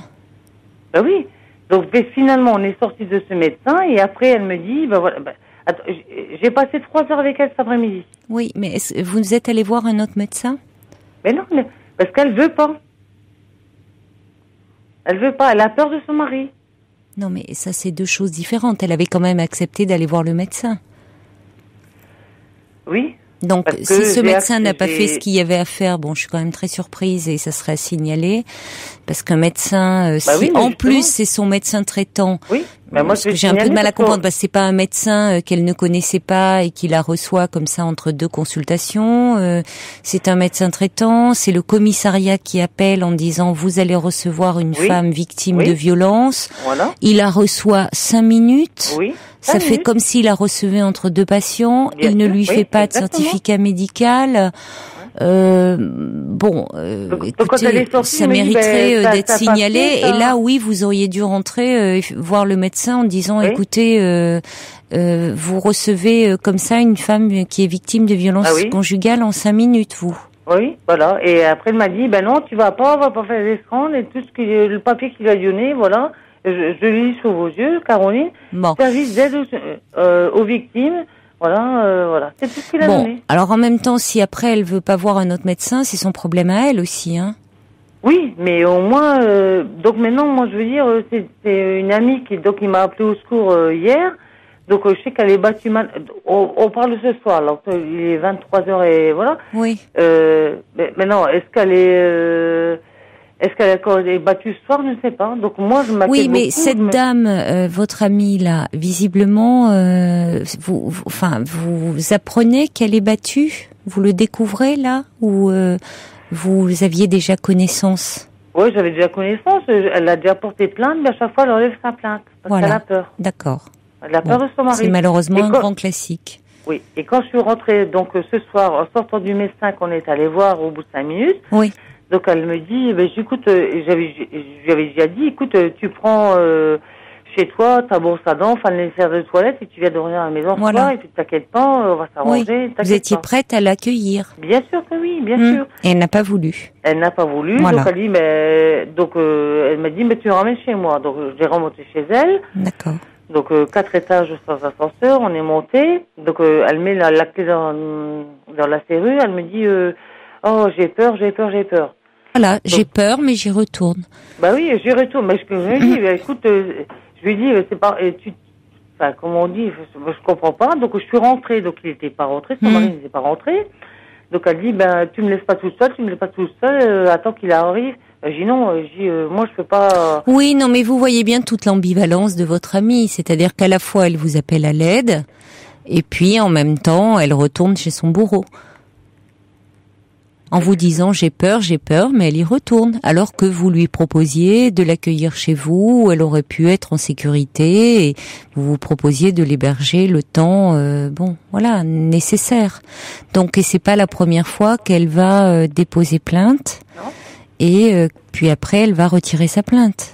Ben oui. Donc, finalement, on est sorti de ce médecin et après, elle me dit, attends, j'ai passé 3 heures avec elle cet après-midi. Oui, mais vous êtes allé voir un autre médecin? Mais non, parce qu'elle veut pas. Elle veut pas, elle a peur de son mari. Non, mais ça, c'est 2 choses différentes. Elle avait quand même accepté d'aller voir le médecin. Oui. Donc, si ce médecin n'a pas fait ce qu'il y avait à faire, bon, je suis quand même très surprise et ça serait à signaler. Parce qu'un médecin, en plus c'est son médecin traitant, oui. Moi, j'ai un peu de mal à comprendre parce que c'est pas un médecin qu'elle ne connaissait pas et qui la reçoit comme ça entre 2 consultations. C'est un médecin traitant, c'est le commissariat qui appelle en disant vous allez recevoir une femme victime de violence. Voilà. Il la reçoit 5 minutes. Oui. Ça fait comme s'il la recevait entre 2 patients. Bien il ne lui fait pas exactement. de certificat médical. Écoutez, ça mériterait d'être signalé. Et là, oui, vous auriez dû rentrer voir le médecin en disant, écoutez, vous recevez comme ça une femme qui est victime de violences conjugales en 5 minutes, vous. Oui, voilà. Et après, elle m'a dit, non, tu vas pas, on va pas faire des scandales et tout le papier qu'il a donné, voilà. Je lis sous vos yeux, Caroline. Bon. Service d'aide aux victimes. Voilà. C'est tout ce qu'il a donné. Alors en même temps, si après elle veut pas voir un autre médecin, c'est son problème à elle aussi, hein. Oui, mais au moins, donc maintenant, moi je veux dire, c'est une amie qui m'a appelé au secours hier. Donc je sais qu'elle est battue mal. On parle ce soir, alors il est 23h et voilà. Oui. Mais maintenant, est-ce qu'elle est battue ce soir? Je ne sais pas. Donc moi, je m'inquiète Oui, mais beaucoup, cette dame, votre amie là, visiblement, vous apprenez qu'elle est battue? Vous le découvrez là? Ou vous aviez déjà connaissance? Oui, j'avais déjà connaissance. Elle a déjà porté plainte, mais à chaque fois, elle enlève sa plainte. Parce qu'elle a peur. D'accord. Elle a peur de son mari. C'est malheureusement un grand classique. Oui. Et quand je suis rentrée, donc ce soir, en sortant du médecin qu'on est allé voir au bout de 5 minutes, oui. Donc elle me dit, écoute, j'avais déjà dit, écoute, tu prends chez toi ta brosse à dents, enfin le nécessaire de toilette, et tu viens dormir à la maison ce soir, et puis t'inquiète pas, on va s'arranger. Oui. Vous étiez prête à l'accueillir? Bien sûr que oui, bien sûr. Et elle n'a pas voulu. Elle n'a pas voulu, voilà. Donc elle dit, elle m'a dit, tu me ramènes chez moi. Donc j'ai remonté chez elle. D'accord. Donc 4 étages sans ascenseur, on est monté. Donc elle met la clé dans la serrure, elle me dit, oh j'ai peur. Voilà, j'ai peur, mais j'y retourne. Bah oui, j'y retourne. Mais je lui dis, écoute, je lui dis, c'est pas, comme on dit, je comprends pas. Donc je suis rentrée, donc il n'était pas rentré, son mari n'était pas rentré. Donc elle dit, tu me laisses pas tout seul, attends qu'il arrive. J'ai dit non, moi je peux pas. Oui, non, mais vous voyez bien toute l'ambivalence de votre amie, c'est-à-dire qu'à la fois elle vous appelle à l'aide, et puis en même temps elle retourne chez son bourreau. En vous disant j'ai peur, mais elle y retourne, alors que vous lui proposiez de l'accueillir chez vous, où elle aurait pu être en sécurité, et vous vous proposiez de l'héberger le temps, nécessaire. Donc, et c'est pas la première fois qu'elle va déposer plainte, non. Et puis après elle va retirer sa plainte.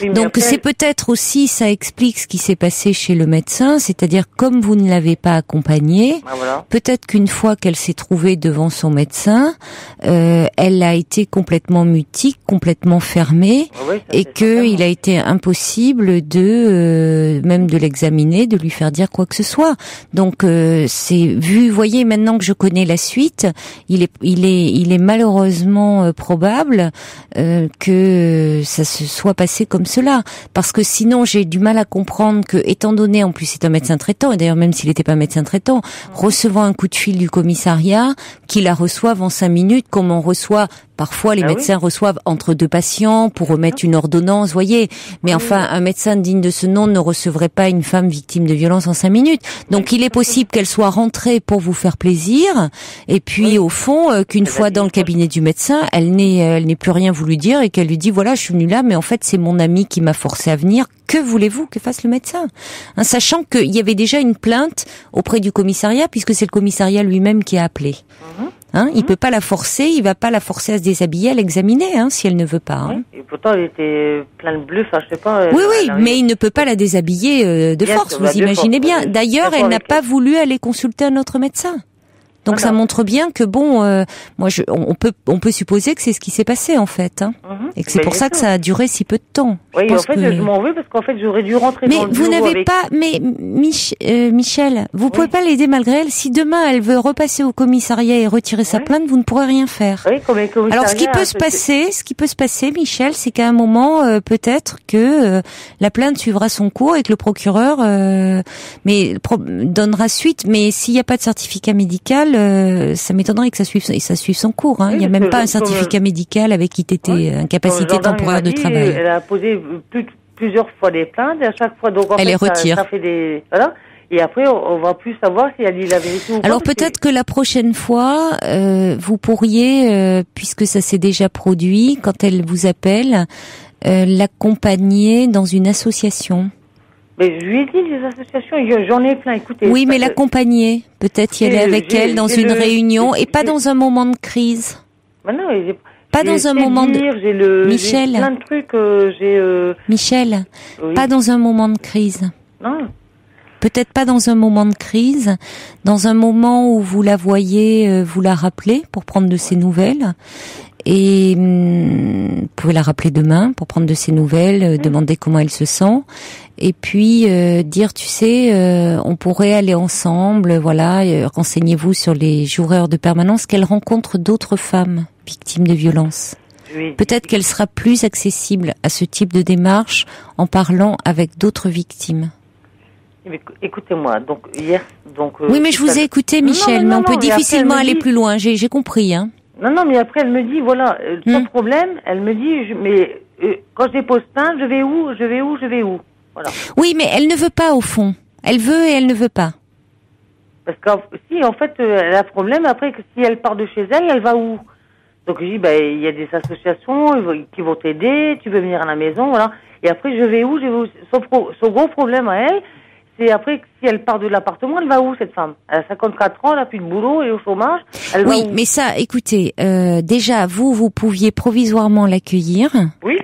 Oui, mais Donc après, c'est peut-être aussi, ça explique ce qui s'est passé chez le médecin, c'est-à-dire comme vous ne l'avez pas accompagnée, voilà. peut-être qu'une fois qu'elle s'est trouvée devant son médecin, elle a été complètement mutique, complètement fermée, Oui, ça, et c'est que certain. il a été impossible de même de l'examiner, de lui faire dire quoi que ce soit. Donc c'est vu, voyez, maintenant que je connais la suite, il est malheureusement probable que ça se soit passé comme cela, parce que sinon j'ai du mal à comprendre que, étant donné, en plus c'est un médecin traitant, et d'ailleurs même s'il n'était pas médecin traitant, recevant un coup de fil du commissariat, qu'il la reçoive en 5 minutes, comme on reçoit parfois, les médecins reçoivent entre 2 patients pour remettre une ordonnance, voyez. Mais enfin, un médecin digne de ce nom ne recevrait pas une femme victime de violence en 5 minutes. Donc il est possible qu'elle soit rentrée pour vous faire plaisir, et puis au fond, qu'une fois dans le cabinet du médecin, elle n'ait plus rien voulu dire, et qu'elle lui dit voilà, je suis venue là, mais en fait c'est mon ami qui m'a forcé à venir. Que voulez-vous que fasse le médecin, sachant qu'il y avait déjà une plainte auprès du commissariat, puisque c'est le commissariat lui-même qui a appelé. Il peut pas la forcer, il va pas la forcer à se déshabiller, à l'examiner, si elle ne veut pas. Oui. Et pourtant, elle était plein de bleu, enfin, je sais pas. Oui, mais il ne peut pas la déshabiller de force, vous imaginez bien. D'ailleurs, elle n'a pas voulu aller consulter un autre médecin. Donc ça montre bien que on peut supposer que c'est ce qui s'est passé en fait, et que c'est pour ça que ça a duré si peu de temps. Oui, en fait, je m'en veux parce qu'en fait, j'aurais dû rentrer dans le bureau. Mais vous n'avez pas, Michel, vous pouvez pas l'aider malgré elle. Si demain elle veut repasser au commissariat et retirer sa plainte, vous ne pourrez rien faire. Oui, comme alors ce qui peut se passer, Michel, c'est qu'à un moment, peut-être que la plainte suivra son cours et que le procureur donnera suite. Mais s'il n'y a pas de certificat médical, ça m'étonnerait que ça suive son cours. Il n'y a même pas un certificat médical avec ITT, incapacité temporaire de travail. Elle a posé plusieurs fois des plaintes, et à chaque fois, donc en elle les retire. Ça fait des voilà. Et après, on va plus savoir si elle dit la vérité ou pas. Alors peut-être que la prochaine fois, vous pourriez, puisque ça s'est déjà produit, quand elle vous appelle, l'accompagner dans une association. Mais je lui ai dit, les associations, j'en ai plein, écoutez. Oui, mais l'accompagner, peut-être y aller avec elle dans une réunion, et pas dans un moment de crise. Ben non, pas dans un moment de... Michel. J'ai plein de trucs, Michel, pas dans un moment de crise. Non. Peut-être pas dans un moment de crise, dans un moment où vous la voyez, vous la rappelez pour prendre de ses nouvelles. Et vous pouvez la rappeler demain pour prendre de ses nouvelles, demander comment elle se sent, et puis dire, tu sais, on pourrait aller ensemble, voilà, renseignez-vous sur les jours-heures de permanence, qu'elle rencontre d'autres femmes victimes de violences. Peut-être qu'elle sera plus accessible à ce type de démarche en parlant avec d'autres victimes. Écoutez-moi, donc hier, oui, mais je vous ai écouté, Michel, mais on peut difficilement aller plus loin. J'ai compris, Non, mais après, elle me dit, voilà, sans problème, elle me dit, mais quand je dépose plainte, je vais où voilà. Oui, mais elle ne veut pas, au fond. Elle veut et elle ne veut pas. Parce que si, en fait, elle a un problème, après, que si elle part de chez elle, elle va où? Donc, je dis, il y a des associations qui vont t'aider, tu veux venir à la maison, voilà. Et après, je vais où? Son gros problème à elle, c'est après, si elle part de l'appartement, elle va où, cette femme? Elle a 54 ans, elle a plus de boulot, elle est au chômage. Elle va où? Mais ça, écoutez, déjà, vous pouviez provisoirement l'accueillir. Oui.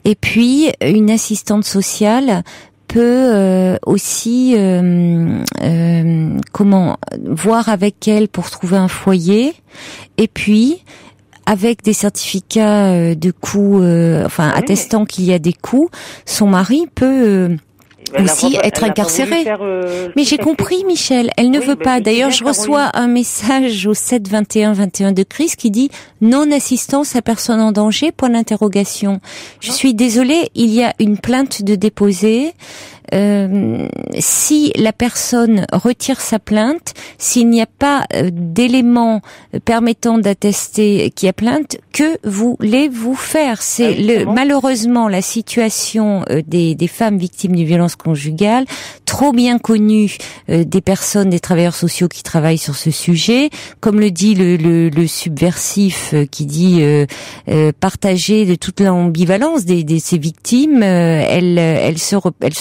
Et puis, une assistante sociale peut aussi, voir avec elle pour trouver un foyer. Et puis, avec des certificats de coûts, attestant qu'il y a des coûts, son mari peut... aussi être incarcérée. Mais j'ai compris, Michel, elle ne veut pas. D'ailleurs, je reçois un message au 7 21 21 de Chris qui dit non-assistance à personne en danger, point d'interrogation. Je suis désolée, il y a une plainte de déposer. Si la personne retire sa plainte, s'il n'y a pas d'éléments permettant d'attester qu'il y a plainte, que voulez-vous faire? C'est malheureusement la situation des femmes victimes de violences conjugales, trop bien connue des personnes, des travailleurs sociaux qui travaillent sur ce sujet. Comme le dit le subversif qui dit partager de toute l'ambivalence de ces victimes, elles se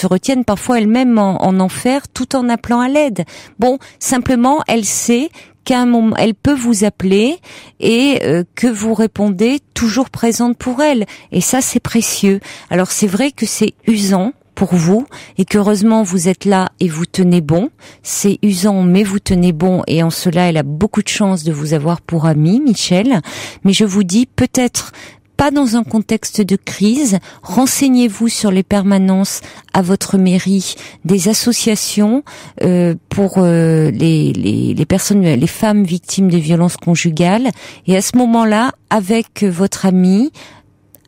retiennent parfois elles-mêmes en enfer tout en appelant à l'aide. Bon, simplement, elle sait qu'à un moment, elle peut vous appeler et que vous répondez toujours présente pour elle. Et ça, c'est précieux. Alors, c'est vrai que c'est usant pour vous et qu'heureusement vous êtes là et vous tenez bon. C'est usant mais vous tenez bon et en cela elle a beaucoup de chance de vous avoir pour amie, Michel. Mais je vous dis peut-être pas dans un contexte de crise, renseignez-vous sur les permanences à votre mairie des associations pour les personnes, les femmes victimes de violences conjugales et à ce moment-là, avec votre amie,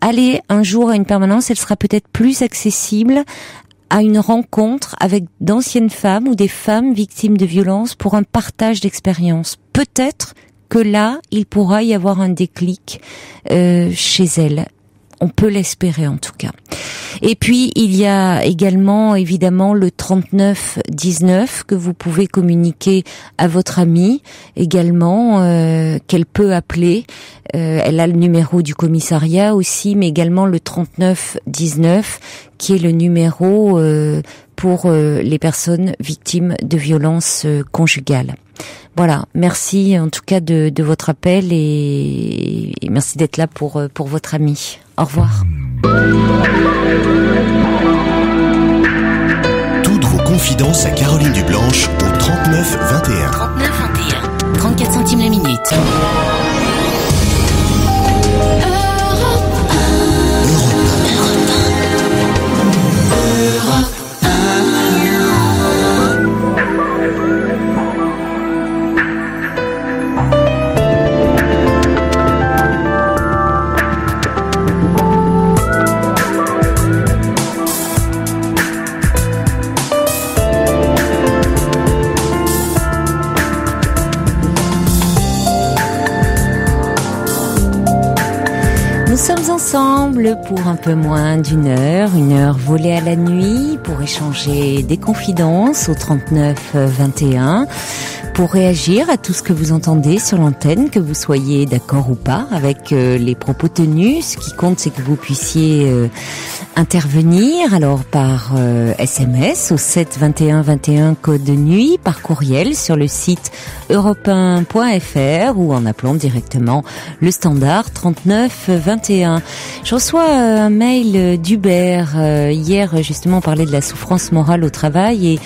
allez un jour à une permanence, elle sera peut-être plus accessible à une rencontre avec d'anciennes femmes ou des femmes victimes de violences pour un partage d'expérience. Peut-être que là, il pourra y avoir un déclic chez elle. On peut l'espérer en tout cas. Et puis, il y a également, évidemment, le 3919 que vous pouvez communiquer à votre amie, également, qu'elle peut appeler. Elle a le numéro du commissariat aussi, mais également le 3919, qui est le numéro pour les personnes victimes de violences conjugales. Voilà, merci en tout cas de votre appel et merci d'être là pour votre amie. Au revoir. Toutes vos confidences à Caroline Dublanche au 39 21. 39 21. 34 centimes la minute. Nous sommes ensemble pour un peu moins d'une une heure volée à la nuit, pour échanger des confidences au 39 21, pour réagir à tout ce que vous entendez sur l'antenne, que vous soyez d'accord ou pas avec les propos tenus. Ce qui compte, c'est que vous puissiez intervenir, alors par SMS au 7 21 21 code de nuit, par courriel sur le site europe1.fr ou en appelant directement le standard 39 21. Je reçois un mail d'Hubert. Hier, justement, on parlait de la souffrance morale au travail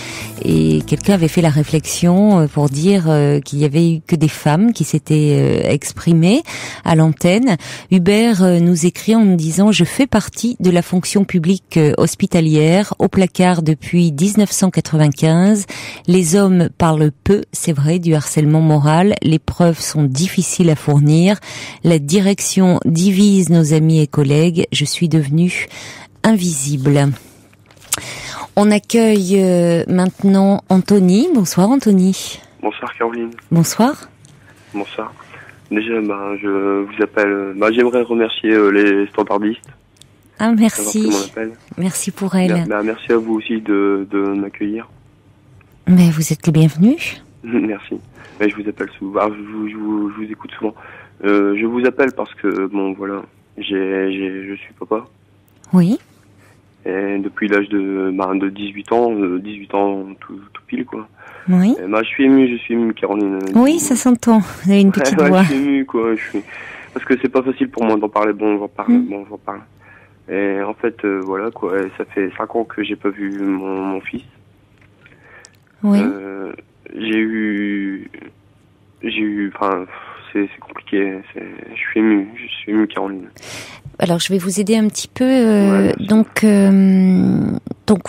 et quelqu'un avait fait la réflexion pour dire qu'il y avait eu que des femmes qui s'étaient exprimées à l'antenne. Hubert nous écrit en nous disant « Je fais partie de la fonction publique hospitalière au placard depuis 1995. Les hommes parlent peu, c'est vrai, du harcèlement moral. Les preuves sont difficiles à fournir. La direction divise nos amis et collègues. Je suis devenue invisible. » On accueille maintenant Anthony. Bonsoir Anthony. Bonsoir Caroline. Bonsoir. Bonsoir. Déjà, je vous appelle. J'aimerais remercier les standardistes. Ah merci. Merci pour elle. Merci à vous aussi de m'accueillir. Mais vous êtes les bienvenus. Merci. Mais je vous appelle souvent. Je vous écoute souvent. Je vous appelle parce que voilà, je suis papa. Oui. Et depuis l'âge de 18 ans tout pile quoi. Oui. Et je suis ému Caroline. Oui, ça s'entend. Vous avez une petite voix. Je suis ému quoi. Parce que c'est pas facile pour moi d'en parler. J'en parle. Et en fait, voilà quoi. Ça fait 5 ans que j'ai pas vu mon fils. Oui. C'est compliqué. Je suis ému Caroline. Alors je vais vous aider un petit peu. Donc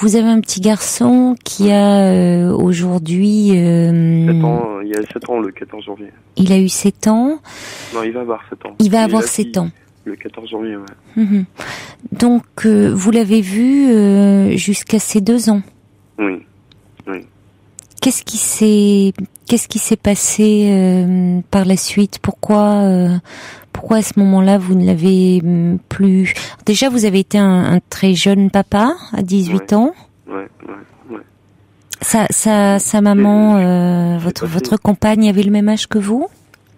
vous avez un petit garçon qui a aujourd'hui 7 ans, il y a 7 ans le 14 janvier. Il a eu 7 ans. Non, il va avoir 7 ans. Il va avoir 7 ans. Le 14 janvier, ouais. Mmh. Donc vous l'avez vu jusqu'à ses 2 ans. Oui. Qu'est-ce qui s'est passé par la suite? Pourquoi à ce moment-là vous ne l'avez plus? Déjà vous avez été un très jeune papa à 18 ans. Ouais. Sa maman, votre compagne avait le même âge que vous?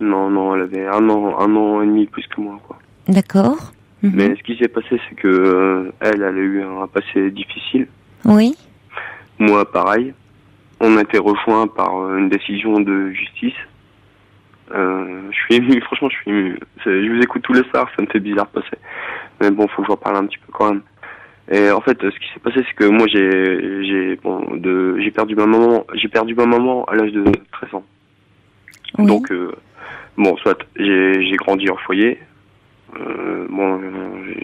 Non, elle avait un an et demi plus que moi quoi. D'accord. Mmh. Mais ce qui s'est passé, c'est que elle a eu un passé difficile. Oui. Moi, pareil. On a été rejoints par une décision de justice. Je suis ému, franchement, je suis ému. Je vous écoute tous les soirs, ça me fait bizarre de passer. Mais bon, faut que j'en parle un petit peu quand même. Et en fait, ce qui s'est passé, c'est que moi, j'ai perdu ma maman à l'âge de 13 ans. Oui. Donc, bon, soit j'ai grandi en foyer. Bon,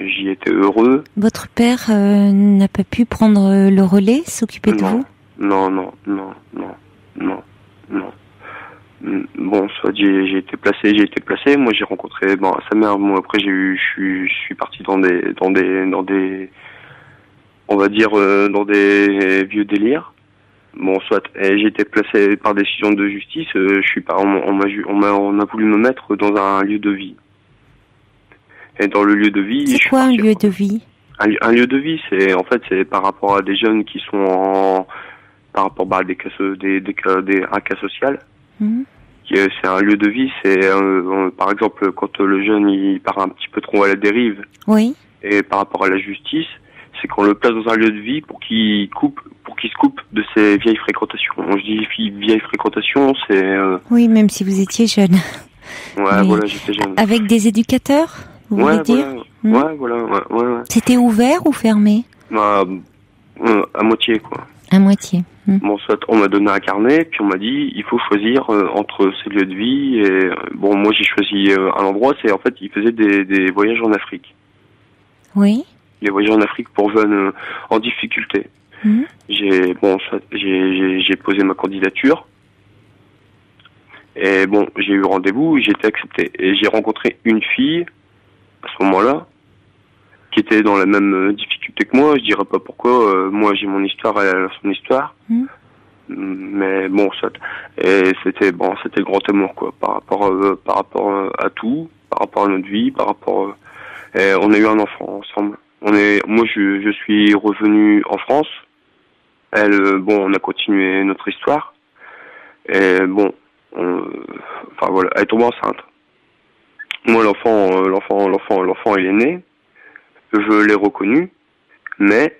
j'y étais heureux. Votre père n'a pas pu prendre le relais, s'occuper de vous? Non. Bon, soit j'ai été placé. Moi, j'ai rencontré sa mère. Moi, après, je suis parti dans des, on va dire, dans des vieux délires. Bon, soit j'ai été placé par décision de justice. On a voulu me mettre dans un lieu de vie. Et dans le lieu de vie, c'est quoi un lieu de vie? Un lieu de vie, c'est par rapport à des jeunes qui sont par rapport à des cas social. C'est un lieu de vie, c'est par exemple quand le jeune il part un petit peu trop à la dérive. Oui. Et par rapport à la justice, c'est qu'on le place dans un lieu de vie pour qu'il se coupe de ses vieilles fréquentations. Je dis vieilles fréquentations, c'est oui, même si vous étiez jeune. Ouais, mais voilà, j'étais jeune. Avec des éducateurs, vous voulez dire? Ouais. C'était ouvert ou fermé? À moitié, quoi. À moitié. Bon, soit on m'a donné un carnet, puis on m'a dit il faut choisir entre ces lieux de vie. Et bon, moi j'ai choisi un endroit, c'est en fait ils faisaient des voyages en Afrique. Oui. Des voyages en Afrique pour jeunes en difficulté. J'ai posé ma candidature. Et bon, j'ai eu rendez-vous, j'ai été accepté. Et j'ai rencontré une fille à ce moment-là qui était dans la même difficulté que moi. Je dirais pas pourquoi. Moi, j'ai mon histoire, elle a son histoire. Mais bon, et c'était le grand amour, quoi. Par rapport à tout, par rapport à notre vie, et on a eu un enfant ensemble. Moi, je suis revenu en France. Elle, on a continué notre histoire. Et bon, voilà, elle est tombée enceinte. Moi, l'enfant, il est né. Je l'ai reconnu, mais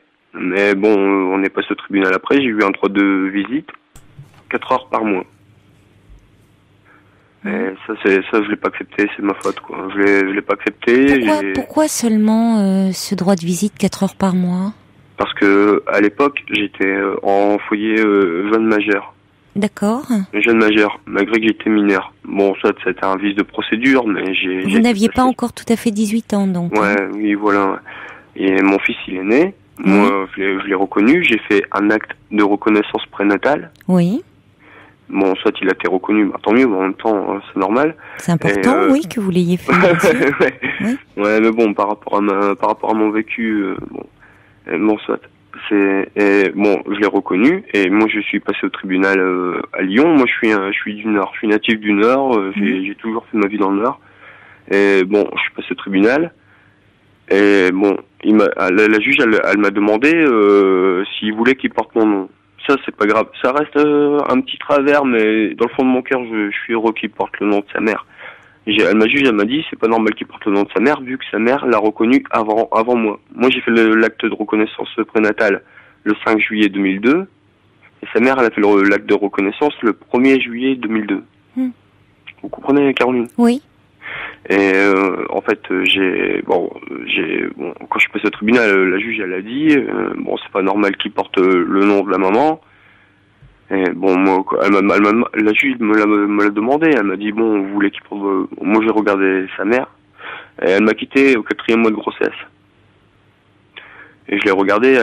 bon, on est passé au tribunal après, j'ai eu un droit de visite, 4 heures par mois. Et ça, je l'ai pas accepté, c'est ma faute, quoi. Je l'ai pas accepté. Pourquoi seulement ce droit de visite 4 heures par mois? Parce que, à l'époque, j'étais en foyer jeune majeur. D'accord. Jeune majeur, malgré que j'étais mineur. Bon, ça, c'était un vice de procédure, mais Vous n'aviez pas encore tout à fait 18 ans, donc. Ouais, oui, voilà. Et mon fils, il est né. Moi, je l'ai reconnu. J'ai fait un acte de reconnaissance prénatale. Oui. Bon, soit il a été reconnu, tant mieux, mais en même temps, c'est normal. C'est important, oui, que vous l'ayez fait. Ouais, mais bon, par rapport à mon vécu, soit. Je l'ai reconnu et moi je suis passé au tribunal à Lyon. Moi je suis du Nord, je suis natif du Nord. J'ai toujours fait ma vie dans le Nord. Et bon, je suis passé au tribunal et bon, la juge elle m'a demandé s'il voulait qu'il porte mon nom. Ça c'est pas grave, ça reste un petit travers, mais dans le fond de mon cœur je suis heureux qu'il porte le nom de sa mère. Elle m'a dit c'est pas normal qu'il porte le nom de sa mère vu que sa mère l'a reconnu avant moi. Moi j'ai fait l'acte de reconnaissance prénatale le 5 juillet 2002 et sa mère elle a fait l'acte de reconnaissance le 1er juillet 2002. Vous comprenez, Caroline? Oui. Et en fait quand je suis passé au tribunal, la juge elle a dit c'est pas normal qu'il porte le nom de la maman. Et bon, moi, la juge me l'a demandé. Elle m'a dit vous voulez qu'il porte. Moi, j'ai regardé sa mère. Et elle m'a quitté au 4e mois de grossesse. Et je l'ai regardé.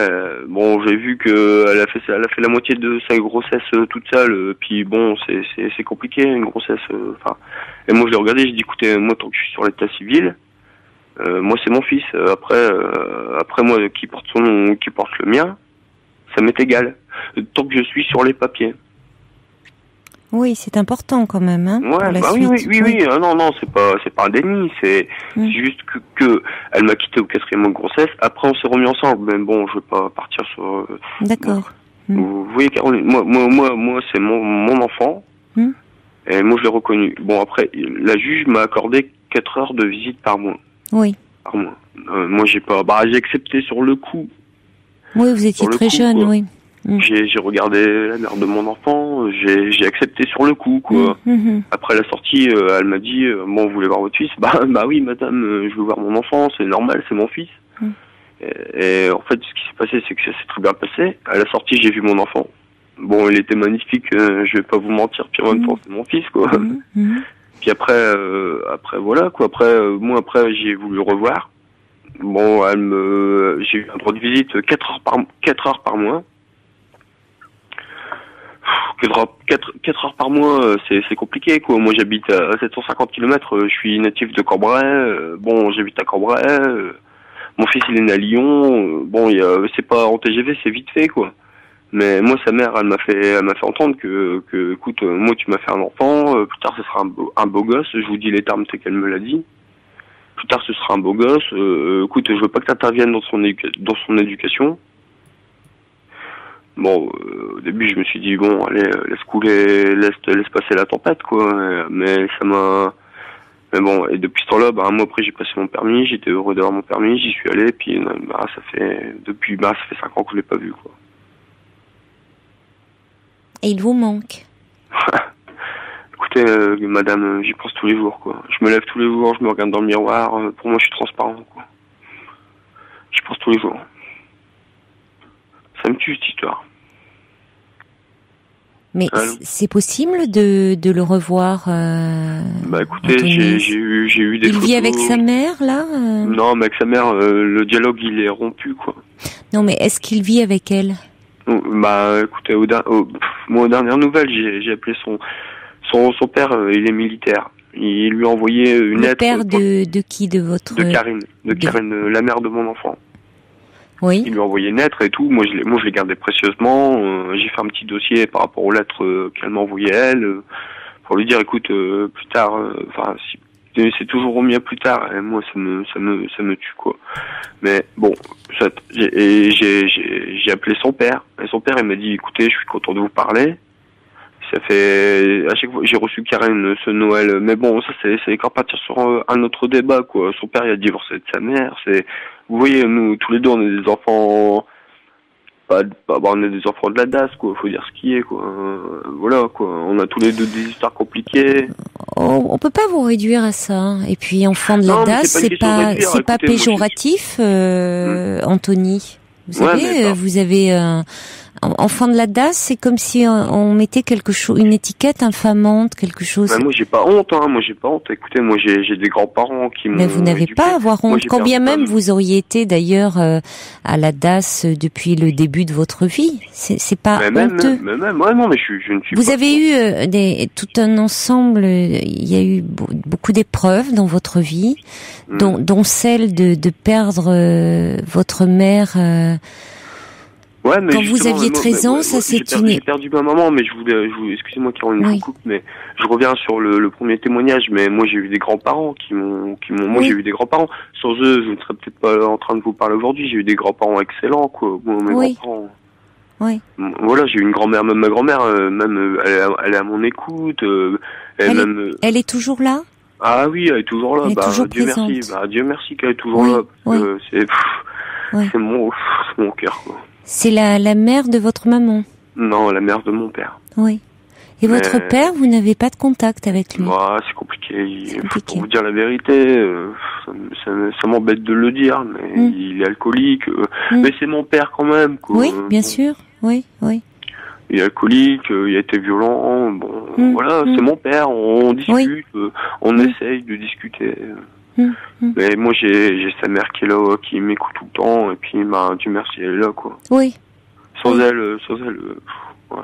J'ai vu que elle a fait la moitié de sa grossesse toute seule. Puis bon, c'est compliqué une grossesse. Et moi, je l'ai regardé. J'ai dit écoutez, moi, tant que je suis sur l'état civil, moi, c'est mon fils. Après moi, qui porte son nom, qui porte le mien, ça m'est égal. Tant que je suis sur les papiers. Oui, c'est important quand même, hein. Ouais, pour la suite. oui. Non, c'est pas un déni, c'est juste que elle m'a quitté au 4e mois de grossesse. Après, on s'est remis ensemble. Mais bon, je veux pas partir sur. D'accord. Vous voyez, Caroline, moi, c'est mon enfant. Et moi, je l'ai reconnu. Bon, après, la juge m'a accordé 4 heures de visite par mois. Oui. Par mois. Moi, j'ai accepté sur le coup. Oui, vous étiez très jeune, oui. J'ai regardé la mère de mon enfant, j'ai accepté sur le coup, quoi. Après la sortie, elle m'a dit, bon, vous voulez voir votre fils? Bah oui, madame, je veux voir mon enfant, c'est normal, c'est mon fils. Et en fait, ce qui s'est passé, c'est que ça s'est très bien passé. À la sortie, j'ai vu mon enfant. Bon, il était magnifique, je vais pas vous mentir, puis en même temps, c'est mon fils, quoi. Puis après, voilà, quoi. Après, j'ai voulu le revoir. Bon, j'ai eu un droit de visite 4 heures par mois. 4 heures par mois, c'est compliqué, quoi. Moi, j'habite à 750 km, je suis natif de Corbray. Bon, j'habite à Corbray. Mon fils, il est né à Lyon. Bon, c'est pas en TGV, c'est vite fait, quoi. Mais moi, sa mère, elle m'a fait entendre que écoute, moi, tu m'as fait un enfant. Plus tard, ce sera un beau gosse. Je vous dis les termes tels qu'elle me l'a dit. Plus tard, ce sera un beau gosse. Écoute, je veux pas que tu interviennes dans son éducation. Bon, au début, je me suis dit bon, allez, laisse couler, laisse passer la tempête, quoi. Mais bon, et depuis ce temps-là, un mois après, j'ai passé mon permis. J'étais heureux d'avoir mon permis. J'y suis allé. Puis, ça fait 5 ans que je l'ai pas vu, quoi. Et il vous manque? Écoutez, madame, j'y pense tous les jours, quoi. Je me lève tous les jours, je me regarde dans le miroir. Pour moi, je suis transparent, quoi. J'y pense tous les jours. Ça me tue, cette histoire. Mais c'est possible de le revoir? Écoutez, j'ai eu des photos. Il vit avec sa mère, là? Non, mais avec sa mère, le dialogue, il est rompu, quoi. Non, mais est-ce qu'il vit avec elle? Écoutez, moi, aux dernières nouvelles, j'ai appelé son père, il est militaire. Il lui a envoyé une lettre. Le père de qui? De votre... De Karine. Karine, la mère de mon enfant. Oui. Il lui a envoyé une lettre et tout. Moi, je l'ai gardé précieusement. J'ai fait un petit dossier par rapport aux lettres qu'elle m'a envoyées elle, pour lui dire, écoute, plus tard, c'est toujours au mieux plus tard. Et moi, ça me tue, quoi. Mais bon, j'ai appelé son père. Et son père, il m'a dit, écoutez, je suis content de vous parler. Ça fait, à chaque fois, j'ai reçu Karine ce Noël. Mais bon, ça, c'est encore partir sur un autre débat, quoi. Son père, il a divorcé de sa mère. Vous voyez, nous, tous les deux, on est des enfants, on est des enfants de la DAS, quoi. Faut dire ce qui est, quoi. Voilà, quoi. On a tous les deux des histoires compliquées. On peut pas vous réduire à ça. Hein. Et puis, enfant de la DAS, c'est pas péjoratif, Anthony. Vous savez, vous avez enfant de la DAS, c'est comme si on mettait quelque chose, une étiquette infamante, quelque chose. Moi, j'ai pas honte, hein. Moi, j'ai pas honte. Écoutez, moi, j'ai des grands-parents qui m'ont. Mais vous n'avez éduqué. pas à avoir honte. Moi, quand bien même vous auriez été d'ailleurs à la DAS depuis le début de votre vie, c'est pas honteux. Non, mais je ne suis pas. Vous avez eu tout un ensemble. Il y a eu beaucoup d'épreuves dans votre vie, dont celle de perdre votre mère. Ouais, mais quand vous aviez 13 ans, ça c'est une... J'ai perdu ma maman, mais je voulais excusez-moi Caroline, je vous coupe, mais je reviens sur le premier témoignage, mais moi j'ai eu des grands-parents qui m'ont, moi j'ai eu des grands-parents. Sans eux, je ne serais peut-être pas en train de vous parler aujourd'hui. J'ai eu des grands-parents excellents, quoi. Moi, mes grands-parents. Oui. Voilà, j'ai eu une grand-mère, même ma grand-mère, elle est à mon écoute. Elle est toujours là? Ah oui, elle est toujours là. Elle est toujours Dieu présente. merci. Dieu merci qu'elle est toujours là. Parce que c'est mon cœur, quoi. C'est la mère de votre maman? Non, la mère de mon père. Oui. Et votre père, vous n'avez pas de contact avec lui? C'est compliqué. Pour vous dire la vérité, ça m'embête de le dire, mais il est alcoolique. Mais c'est mon père quand même, quoi. Oui, bien sûr. Oui. Il est alcoolique, il a été violent. Bon, voilà, c'est mon père. On discute, on essaye de discuter. Mais moi j'ai sa mère qui est là, qui m'écoute tout le temps, et puis Dieu merci elle est là, quoi. Oui. Sans elle, ouais.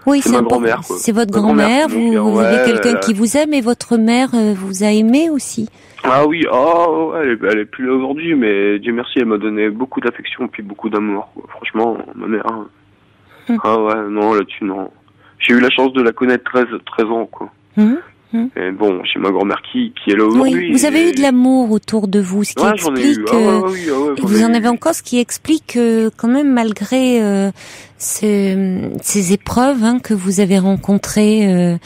Oui, c'est ma grand-mère, quoi. C'est votre grand-mère, vous avez quelqu'un qui vous aime, et votre mère vous a aimé aussi. Ah oui, elle est plus là aujourd'hui, mais Dieu merci, elle m'a donné beaucoup d'affection puis beaucoup d'amour, quoi. Franchement, ma mère. Ah ouais, non, là-dessus, non. J'ai eu la chance de la connaître 13 ans, quoi. Et bon, j'ai ma grand-mère qui est là aujourd'hui. Oui, vous avez eu de l'amour autour de vous, ce qui explique... et vous en avez encore, ce qui explique quand même, malgré ces épreuves que vous avez rencontrées,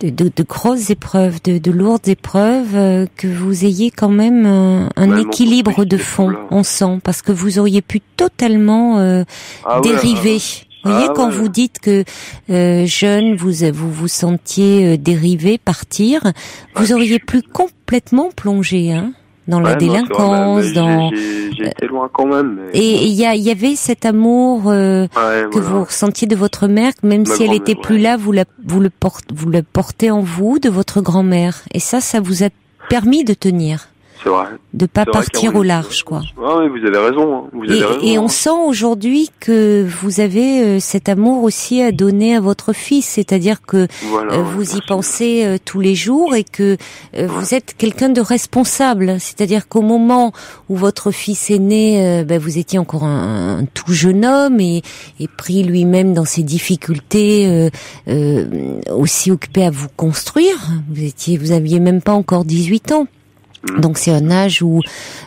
de grosses épreuves, de lourdes épreuves, que vous ayez quand même un équilibre de fond, on sent, parce que vous auriez pu totalement dériver. Vous voyez, quand vous dites que jeune, vous sentiez dériver, partir, vous auriez pu complètement plonger, hein, dans la délinquance, j'ai été loin quand même. Mais... Et il y avait cet amour que vous ressentiez de votre mère, même si elle était plus là, vous le portez en vous, de votre grand-mère. Et ça vous a permis de tenir. C'est vrai. De pas partir au large, quoi. Ah oui, vous avez raison. Hein. Vous avez raison. Et on sent aujourd'hui que vous avez cet amour aussi à donner à votre fils, c'est-à-dire que vous y pensez tous les jours et que vous êtes quelqu'un de responsable. C'est-à-dire qu'au moment où votre fils est né, vous étiez encore un tout jeune homme et pris lui-même dans ses difficultés, aussi occupé à vous construire. Vous aviez même pas encore 18 ans. Donc c'est un âge où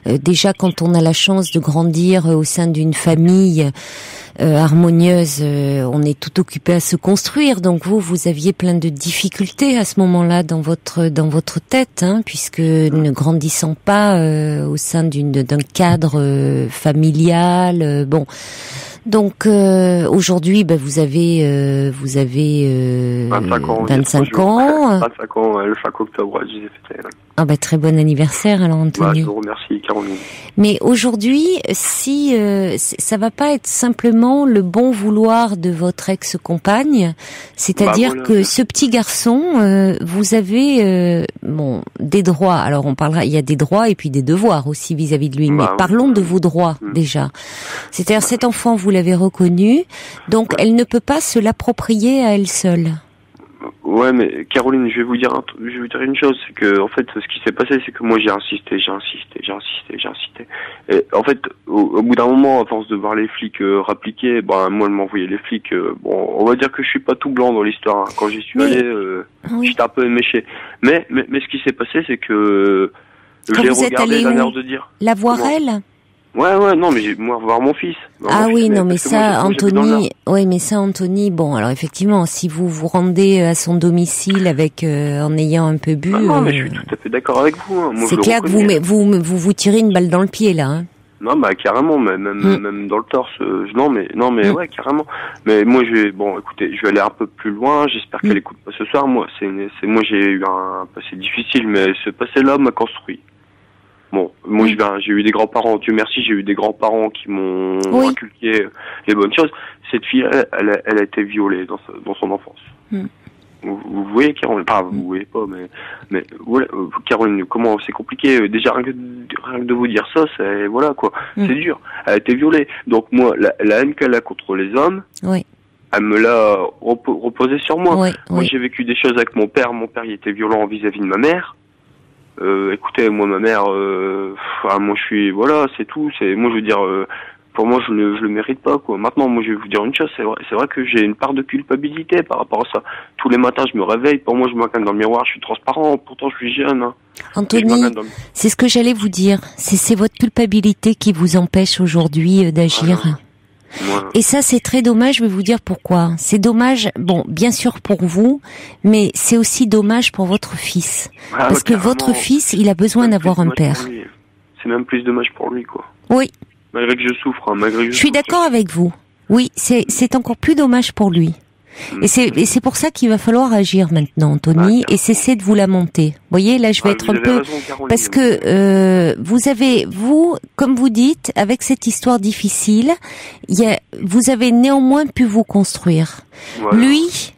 déjà quand on a la chance de grandir au sein d'une famille harmonieuse, on est tout occupé à se construire. Donc vous aviez plein de difficultés à ce moment-là dans votre tête, hein, puisque ne grandissant pas au sein d'un cadre familial, bon. Donc aujourd'hui, vous avez 25 ans. 25 ans, le 5 octobre, je les ai fêtés. Ah très bon anniversaire alors Anthony. Je vous remercie Caroline. Mais aujourd'hui, si ça va pas être simplement le bon vouloir de votre ex-compagne, c'est-à-dire que ce petit garçon, vous avez des droits. Alors on parlera, il y a des droits et puis des devoirs aussi vis-à-vis de lui. Mais parlons de vos droits déjà. C'est-à-dire cet enfant, vous l'avez reconnu, donc elle ne peut pas se l'approprier à elle seule. Ouais, mais Caroline, je vais vous dire une chose, c'est que en fait, ce qui s'est passé, c'est que moi j'ai insisté. Et en fait, au bout d'un moment, à force de voir les flics rappliquer, moi elle m'envoyait les flics. On va dire que je suis pas tout blanc dans l'histoire. Hein. Quand j'y suis allé, j'étais un peu éméché. Mais ce qui s'est passé, c'est que j'ai regardé la mère de dire. La voir elle? Ouais, non, mais moi, voir mon fils. Mais ça, Anthony, bon, alors effectivement, si vous vous rendez à son domicile en ayant un peu bu... non, mais je suis tout à fait d'accord avec vous. Hein. Moi, c'est clair que vous tirez une balle dans le pied, là, hein. Non, carrément, même dans le torse. Ouais, carrément. Mais moi, écoutez, je vais aller un peu plus loin. J'espère qu'elle écoute pas ce soir. Moi, j'ai eu un passé difficile, mais ce passé-là m'a construit. Bon, moi j'ai eu des grands-parents, Dieu merci, j'ai eu des grands-parents qui m'ont inculqué les bonnes choses. Cette fille, elle a été violée dans son enfance. Vous voyez, Caroline, vous voyez pas, mais voilà, Caroline, comment c'est compliqué. Déjà rien que de vous dire ça, c'est c'est dur. Elle a été violée. Donc moi, la haine qu'elle a contre les hommes, elle me l'a reposée sur moi. Moi j'ai vécu des choses avec mon père. Mon père il était violent vis-à-vis de ma mère. Écoutez, moi ma mère, moi je suis, c'est tout. Moi je veux dire, pour moi je le mérite pas quoi. Maintenant moi je vais vous dire une chose, c'est vrai que j'ai une part de culpabilité par rapport à ça. Tous les matins je me réveille, pour moi je me regarde dans le miroir, je suis transparent, pourtant je suis jeune. Hein. Anthony, c'est ce que j'allais vous dire. C'est votre culpabilité qui vous empêche aujourd'hui d'agir. Voilà. Et ça, c'est très dommage, je vais vous dire pourquoi. C'est dommage, bien sûr pour vous, mais c'est aussi dommage pour votre fils. Parce que votre fils, il a besoin d'avoir un père. C'est même plus dommage pour lui, quoi. Oui. Malgré que je souffre, Je suis d'accord avec vous. Oui, c'est encore plus dommage pour lui. Et c'est pour ça qu'il va falloir agir maintenant, Anthony, et cesser de vous lamenter. Vous voyez, là, je vais être un peu... Parce que vous, comme vous dites, avec cette histoire difficile, vous avez néanmoins pu vous construire. Voilà. Lui,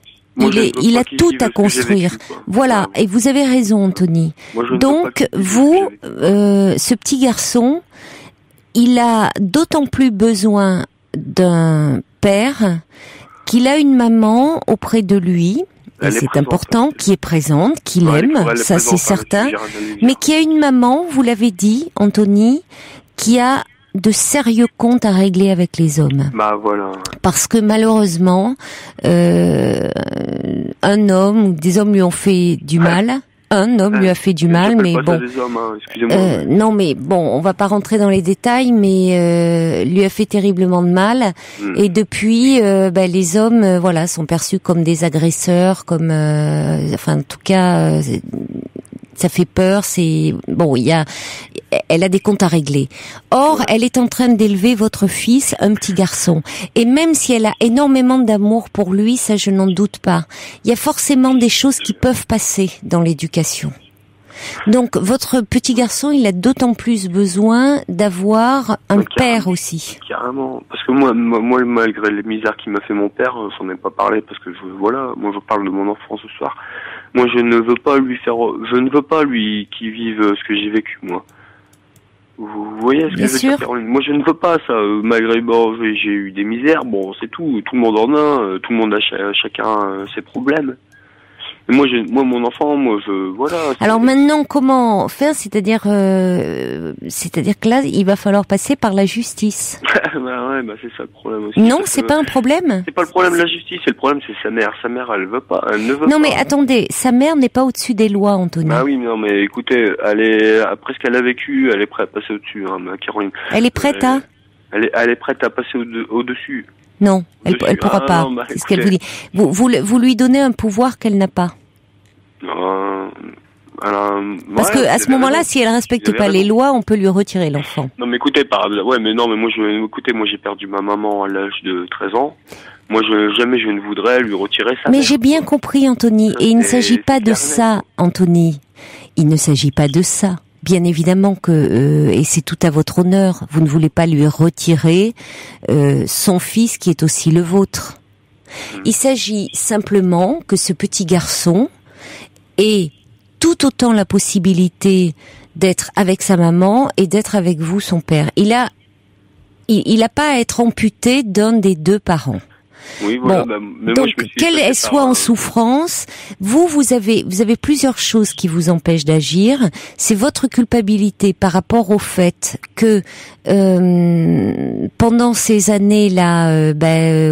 il a tout à construire. Voilà, et vous avez raison, Anthony. Donc, vous, ce petit garçon, il a d'autant plus besoin d'un père qu'il a une maman auprès de lui, et c'est important, qui est présente, qui l'aime, ça c'est certain, mais qui a une maman, vous l'avez dit, Anthony, qui a de sérieux comptes à régler avec les hommes. Voilà. Parce que malheureusement, un homme ou des hommes lui ont fait du mal. Un homme lui a fait du mal, mais bon. Non, mais bon, on va pas rentrer dans les détails, mais lui a fait terriblement de mal. Et depuis, les hommes, sont perçus comme des agresseurs, comme, en tout cas, ça fait peur. C'est bon, elle a des comptes à régler. Or, elle est en train d'élever votre fils, un petit garçon. Et même si elle a énormément d'amour pour lui, ça je n'en doute pas, il y a forcément des choses qui peuvent passer dans l'éducation. Donc, votre petit garçon, il a d'autant plus besoin d'avoir un père aussi. Carrément. Parce que moi, malgré les misères qu'il m'a fait mon père, j'en ai pas parlé parce que moi je parle de mon enfant ce soir. Moi, je ne veux pas lui qu'il vive ce que j'ai vécu, moi. Vous voyez ce que je veux dire, Caroline ? Moi, je ne veux pas ça. Malgré, j'ai eu des misères, c'est tout. Tout le monde en a. Tout le monde a chacun ses problèmes. Mais moi, mon enfant, voilà. Alors maintenant, comment faire ? C'est-à-dire que là, il va falloir passer par la justice. C'est ça le problème aussi. Non, c'est pas un problème. C'est pas le problème de la justice, c'est le problème, c'est sa mère. Sa mère, elle ne veut pas. Non, mais attendez, sa mère n'est pas au-dessus des lois, Anthony. Ah oui, non, mais écoutez, après ce qu'elle a vécu, elle est prête à passer au-dessus, Caroline. Elle est prête à ? Elle est prête à passer au-dessus. Non, elle pourra pas. C'est ce qu'elle vous dit. Vous lui donnez un pouvoir qu'elle n'a pas. Parce que à ce moment-là, si elle respecte pas les lois, on peut lui retirer l'enfant. Non, mais écoutez, moi j'ai perdu ma maman à l'âge de 13 ans. Moi, jamais je ne voudrais lui retirer sa mère. Mais j'ai bien compris, Anthony, et il ne s'agit pas de ça, Anthony. Il ne s'agit pas de ça. Bien évidemment que, et c'est tout à votre honneur, vous ne voulez pas lui retirer son fils qui est aussi le vôtre. Il s'agit simplement que ce petit garçon ait tout autant la possibilité d'être avec sa maman et d'être avec vous, son père. Il a pas à être amputé d'un des deux parents. Oui, voilà. Mais donc, moi, qu'elle soit en souffrance, vous avez plusieurs choses qui vous empêchent d'agir. C'est votre culpabilité par rapport au fait que pendant ces années-là,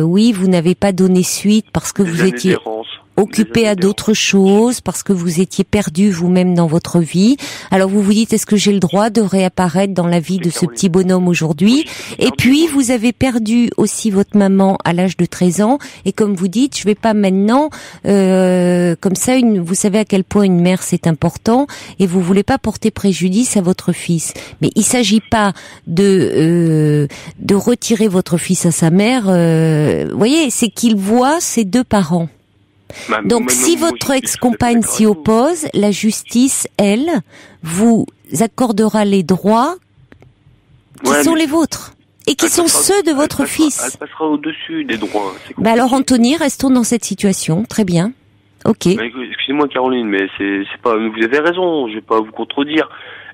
oui, vous n'avez pas donné suite parce que vous étiez occupé à d'autres choses, parce que vous étiez perdu vous-même dans votre vie. Alors vous vous dites, est-ce que j'ai le droit de réapparaître dans la vie de ce petit bonhomme aujourd'hui ? Et puis vous avez perdu aussi votre maman à l'âge de 13 ans, et comme vous dites, je vais pas maintenant comme ça, vous savez à quel point une mère c'est important, et vous voulez pas porter préjudice à votre fils. Mais il s'agit pas de retirer votre fils à sa mère. Vous voyez, c'est qu'il voit ses deux parents. Donc, si votre ex-compagne s'y oppose, la justice, elle, vous accordera les droits qui sont les vôtres et qui sont ceux de votre fils. Elle passera au-dessus des droits. Alors, Anthony, restons dans cette situation. Très bien. Ok. Excusez-moi, Caroline, mais c'est pas. Vous avez raison. Je vais pas vous contredire.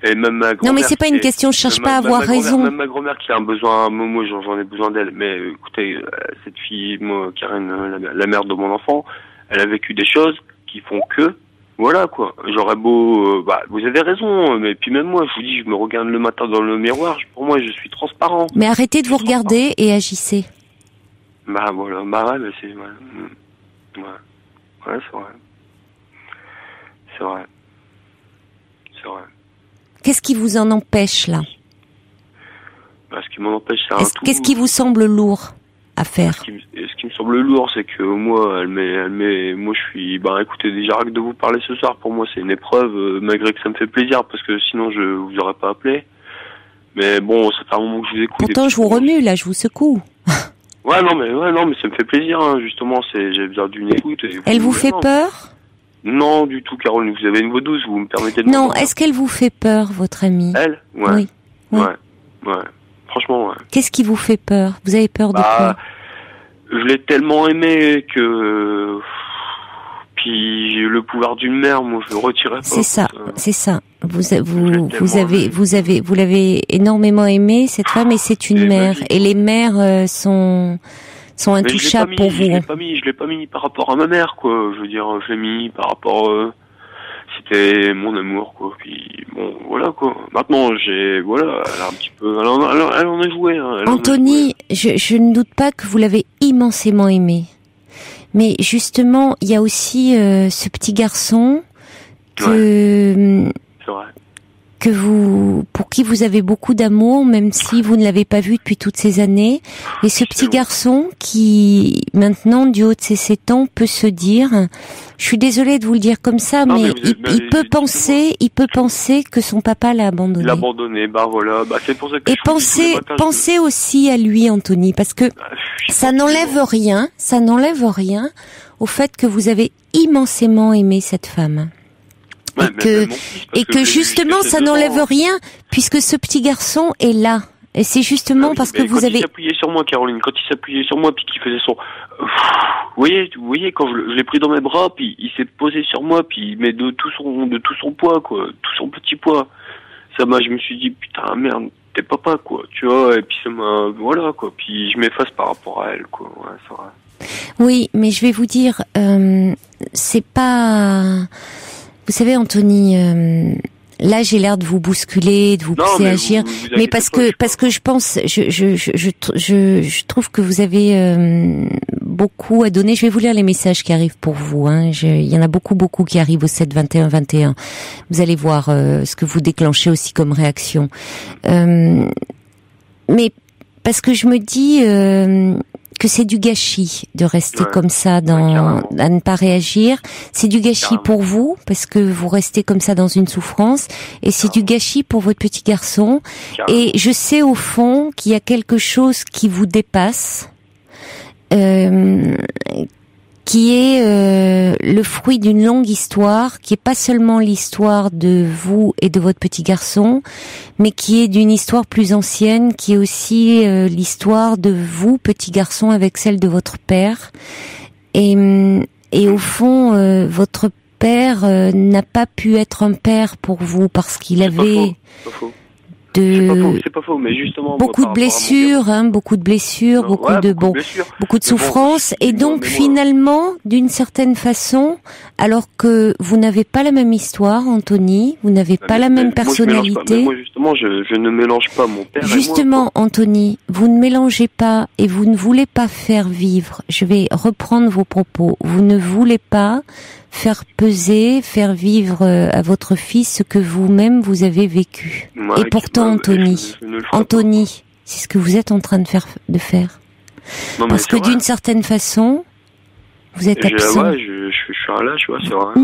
Et même ma grand-mère. Non, mais c'est pas une question. Je cherche pas à avoir raison. Même ma grand-mère qui a un besoin. Moi, j'en ai besoin d'elle. Mais écoutez, cette fille, moi, Karine, la mère de mon enfant. Elle a vécu des choses qui font que, voilà quoi. J'aurais beau, vous avez raison, mais puis même moi, je vous dis, je me regarde le matin dans le miroir, pour moi, je suis transparent. Mais arrêtez de vous regarder et agissez. Voilà, mais c'est, ouais, c'est vrai. C'est vrai. Qu'est-ce qui vous en empêche là ? Ce qui m'en empêche, c'est un tout. Qu'est-ce qui vous semble lourd à faire ? Ce qui me semble lourd, c'est que moi, moi je suis, écoutez, déjà rien que de vous parler ce soir, pour moi c'est une épreuve, malgré que ça me fait plaisir, parce que sinon je vous aurais pas appelé. Mais bon, ça fait un moment que je vous écoute. Pourtant je vous remue, là, je vous secoue. Non, mais ça me fait plaisir, justement, j'ai besoin d'une écoute. Elle vous fait peur ? Non, du tout, Caroline, vous avez une voix douce, vous me permettez de... Non, est-ce qu'elle vous fait peur, votre amie ? Elle ? Ouais. Oui. Ouais. Franchement, ouais. Qu'est-ce qui vous fait peur ? Vous avez peur de quoi ? Je l'ai tellement aimé que... Puis le pouvoir d'une mère, moi je le retirais pas. C'est ça. Vous l'avez énormément aimé, cette femme, et c'est une mère. Et les mères sont intouchables pour vous. Je l'ai pas mis par rapport à ma mère, quoi. Je veux dire, je l'ai mis par rapport... c'était mon amour, quoi. Puis bon, voilà, quoi. Maintenant, elle a un petit peu, elle en a joué. Anthony, je ne doute pas que vous l'avez immensément aimé. Mais justement, il y a aussi ce petit garçon que... Ouais, c'est vrai. pour qui vous avez beaucoup d'amour, même si vous ne l'avez pas vu depuis toutes ces années. Et ce petit garçon qui, maintenant, du haut de ses 7 ans, peut se dire, je suis désolée de vous le dire comme ça, Non, mais mais il peut penser que son papa l'a abandonné. Il l'a abandonné, voilà, c'est pour ça que et pensez aussi à lui, Anthony, parce que ça n'enlève rien au fait que vous avez immensément aimé cette femme. Et que justement, ça n'enlève rien, puisque ce petit garçon est là. Et c'est justement parce que vous avez... Quand il s'appuyait sur moi, Caroline, puis qu'il faisait son... Vous voyez, quand je l'ai pris dans mes bras, puis il s'est posé sur moi, puis mais de tout son poids, quoi, tout son petit poids. Je me suis dit, putain, merde, t'es papa, quoi, tu vois, et puis ça m'a... Voilà, quoi, puis je m'efface par rapport à elle, quoi, ouais, c'est vrai. Oui, mais je vais vous dire, c'est pas... Vous savez, Anthony, là, j'ai l'air de vous bousculer, de vous pousser à agir, mais parce que je pense, je trouve que vous avez beaucoup à donner. Je vais vous lire les messages qui arrivent pour vous. Il y en a beaucoup qui arrivent au 7 21 21. Vous allez voir ce que vous déclenchez aussi comme réaction. Mais parce que je me dis que c'est du gâchis de rester comme ça à ne pas réagir. C'est du gâchis pour vous parce que vous restez comme ça dans une souffrance, et c'est du gâchis pour votre petit garçon. Et je sais au fond qu'il y a quelque chose qui vous dépasse, qui est le fruit d'une longue histoire, qui est pas seulement l'histoire de vous et de votre petit garçon, mais qui est d'une histoire plus ancienne, qui est aussi l'histoire de vous, petit garçon, avec celle de votre père. Et au fond, votre père n'a pas pu être un père pour vous parce qu'il avait... C'est pas faux, mais justement beaucoup de blessures, beaucoup de souffrances, et donc finalement, d'une certaine façon, alors que vous n'avez pas la même histoire, Anthony, vous n'avez pas la même personnalité. Moi justement, je ne mélange pas mon père. Justement, et moi, Anthony, vous ne mélangez pas et vous ne voulez pas faire vivre. Je vais reprendre vos propos. Vous ne voulez pas faire vivre à votre fils ce que vous-même vous avez vécu. Et pourtant, Anthony, c'est ce que vous êtes en train de faire. Non, parce que d'une certaine façon, vous êtes absent. Je suis un lâche, c'est vrai.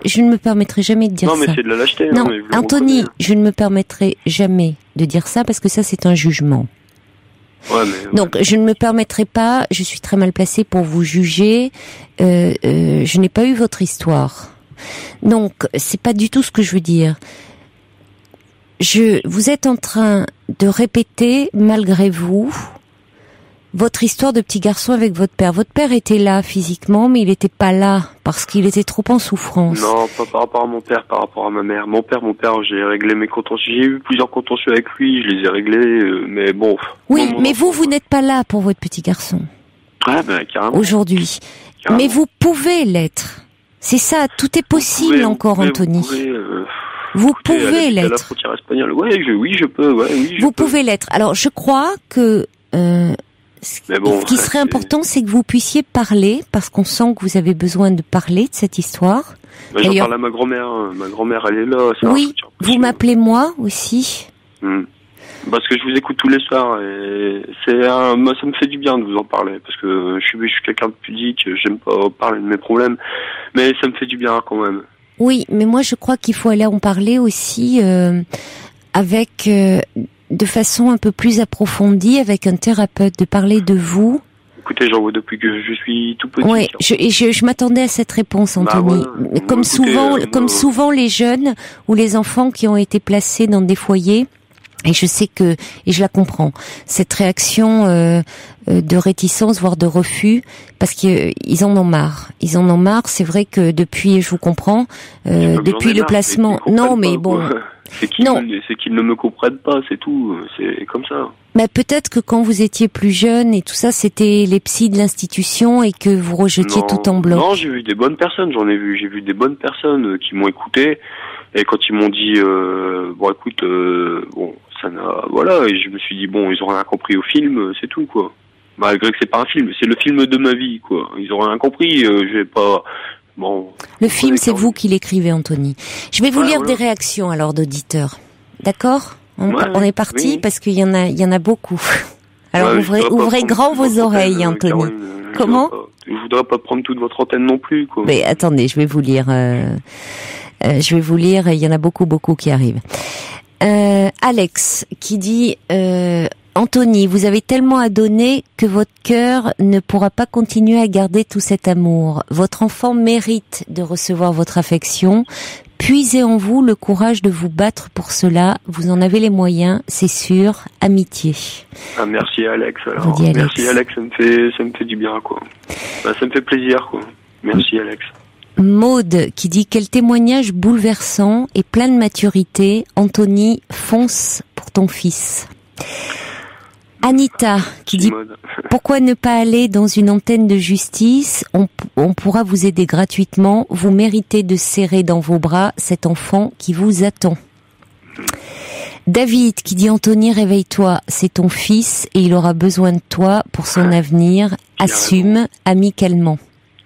Je ne me permettrai jamais de dire ça. Non, mais c'est de la lâcheté. Non, Anthony, je ne me permettrai jamais de dire ça parce que ça, c'est un jugement. Donc, je ne me permettrai pas, je suis très mal placée pour vous juger, je n'ai pas eu votre histoire. Donc, c'est pas du tout ce que je veux dire. Vous êtes en train de répéter, malgré vous, votre histoire de petit garçon avec votre père. Votre père était là physiquement, mais il n'était pas là parce qu'il était trop en souffrance. Non, pas par rapport à mon père, par rapport à ma mère. Mon père, j'ai réglé mes contentieux. J'ai eu plusieurs contentieux avec lui, je les ai réglés, mais bon. Oui, mais vous n'êtes pas là pour votre petit garçon. Carrément. Aujourd'hui. Carrément. Mais vous pouvez l'être. C'est ça, tout est possible encore, Anthony. Vous pouvez l'être. À la frontière espagnole. Oui, je peux. Vous pouvez l'être. Alors, je crois que ce qui serait important, c'est que vous puissiez parler, parce qu'on sent que vous avez besoin de parler de cette histoire. J'en parle à ma grand-mère. Ma grand-mère, elle est là. Oui, vous m'appelez moi aussi. Parce que je vous écoute tous les soirs et ça me fait du bien de vous en parler parce que je suis quelqu'un de pudique, j'aime pas parler de mes problèmes, mais ça me fait du bien quand même. Oui, mais moi je crois qu'il faut aller en parler aussi avec de façon un peu plus approfondie avec un thérapeute, de parler de vous. Écoutez, j'en vois depuis que je suis tout petit. Oui, je m'attendais à cette réponse, Anthony. Comme souvent les jeunes ou les enfants qui ont été placés dans des foyers. Et je sais et je la comprends, cette réaction de réticence, voire de refus, parce qu'ils en ont marre. Ils en ont marre. C'est vrai que depuis, je vous comprends, depuis le placement. Non, mais bon. C'est qu'ils ne me comprennent pas, c'est tout. C'est comme ça. Mais peut-être que quand vous étiez plus jeune et tout ça, c'était les psys de l'institution et que vous rejetiez tout en bloc. Non, j'ai vu des bonnes personnes. J'ai vu des bonnes personnes qui m'ont écouté. Et quand ils m'ont dit, et je me suis dit, ils ont rien compris au film, c'est tout, quoi. Malgré que c'est pas un film, c'est le film de ma vie, quoi. Ils ont rien compris, je vais pas Bon. Le film, c'est vous qui l'écrivez, Anthony. Je vais vous lire voilà. des réactions alors d'auditeurs. D'accord ? Ouais, on est parti oui. parce qu'il y en a beaucoup. Alors Ouais, ouvrez grand vos oreilles, Anthony. Caroline, Comment ? Je voudrais pas prendre toute votre antenne non plus, quoi. Mais attendez, je vais vous lire. Il y en a beaucoup qui arrivent. Alex qui dit Anthony, vous avez tellement à donner que votre cœur ne pourra pas continuer à garder tout cet amour. Votre enfant mérite de recevoir votre affection. Puisez en vous le courage de vous battre pour cela. Vous en avez les moyens, c'est sûr. Amitié. Ah, merci Alex. Alors. Vous dit Alex. Merci Alex, ça me fait du bien, quoi. Bah, ça me fait plaisir, quoi. Merci Alex. Maude qui dit quel témoignage bouleversant et plein de maturité. Anthony, fonce pour ton fils. Anita qui dit pourquoi ne pas aller dans une antenne de justice, on pourra vous aider gratuitement, vous méritez de serrer dans vos bras cet enfant qui vous attend. David qui dit Anthony, réveille-toi, c'est ton fils et il aura besoin de toi pour son avenir, assume amicalement.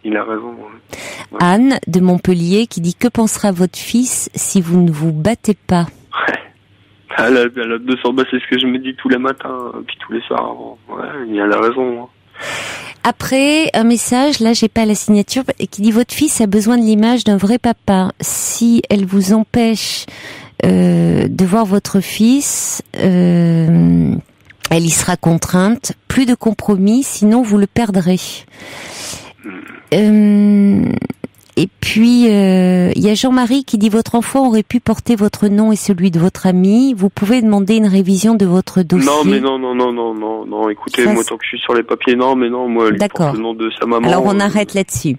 Il a raison. Ouais. Anne de Montpellier qui dit que pensera votre fils si vous ne vous battez pas? Elle a 200 balles, c'est ce que je me dis tous les matins, puis tous les soirs. Ouais, elle a raison. Hein. Après, un message, là j'ai pas la signature, qui dit votre fils a besoin de l'image d'un vrai papa. Si elle vous empêche de voir votre fils, elle y sera contrainte. Plus de compromis, sinon vous le perdrez. Et puis, il y a Jean-Marie qui dit votre enfant aurait pu porter votre nom et celui de votre ami. Vous pouvez demander une révision de votre dossier. Non, mais non. Écoutez, Ça, moi, tant que je suis sur les papiers, non, moi, elle porte le nom de sa maman. Alors, on arrête là-dessus.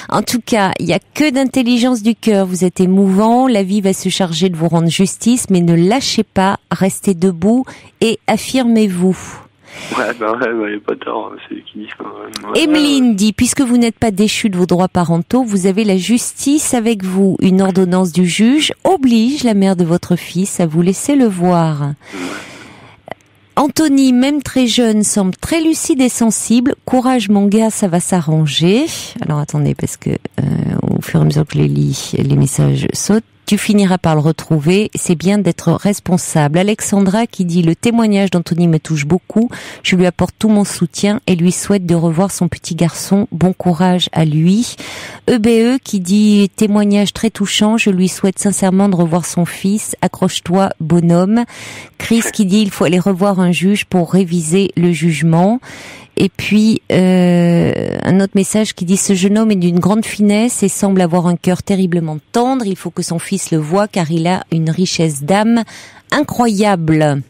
En tout cas, il y a que d'intelligence du cœur. Vous êtes émouvant. La vie va se charger de vous rendre justice, mais ne lâchez pas. Restez debout et affirmez-vous. Ouais, il n'y a pas tort, c'est eux qui disent quand même. Ouais. Emeline dit, puisque vous n'êtes pas déchu de vos droits parentaux, vous avez la justice avec vous. Une ordonnance du juge oblige la mère de votre fils à vous laisser le voir. Anthony, même très jeune, semble très lucide et sensible. Courage mon gars, ça va s'arranger. Alors attendez, parce que au fur et à mesure que je les lis, les messages sautent. Tu finiras par le retrouver, c'est bien d'être responsable. Alexandra qui dit « Le témoignage d'Anthony me touche beaucoup, je lui apporte tout mon soutien et lui souhaite de revoir son petit garçon, bon courage à lui. » EBE qui dit « Témoignage très touchant, je lui souhaite sincèrement de revoir son fils, accroche-toi bonhomme. » Chris qui dit « Il faut aller revoir un juge pour réviser le jugement. » Et puis, un autre message qui dit « Ce jeune homme est d'une grande finesse et semble avoir un cœur terriblement tendre. Il faut que son fils le voie car il a une richesse d'âme incroyable. »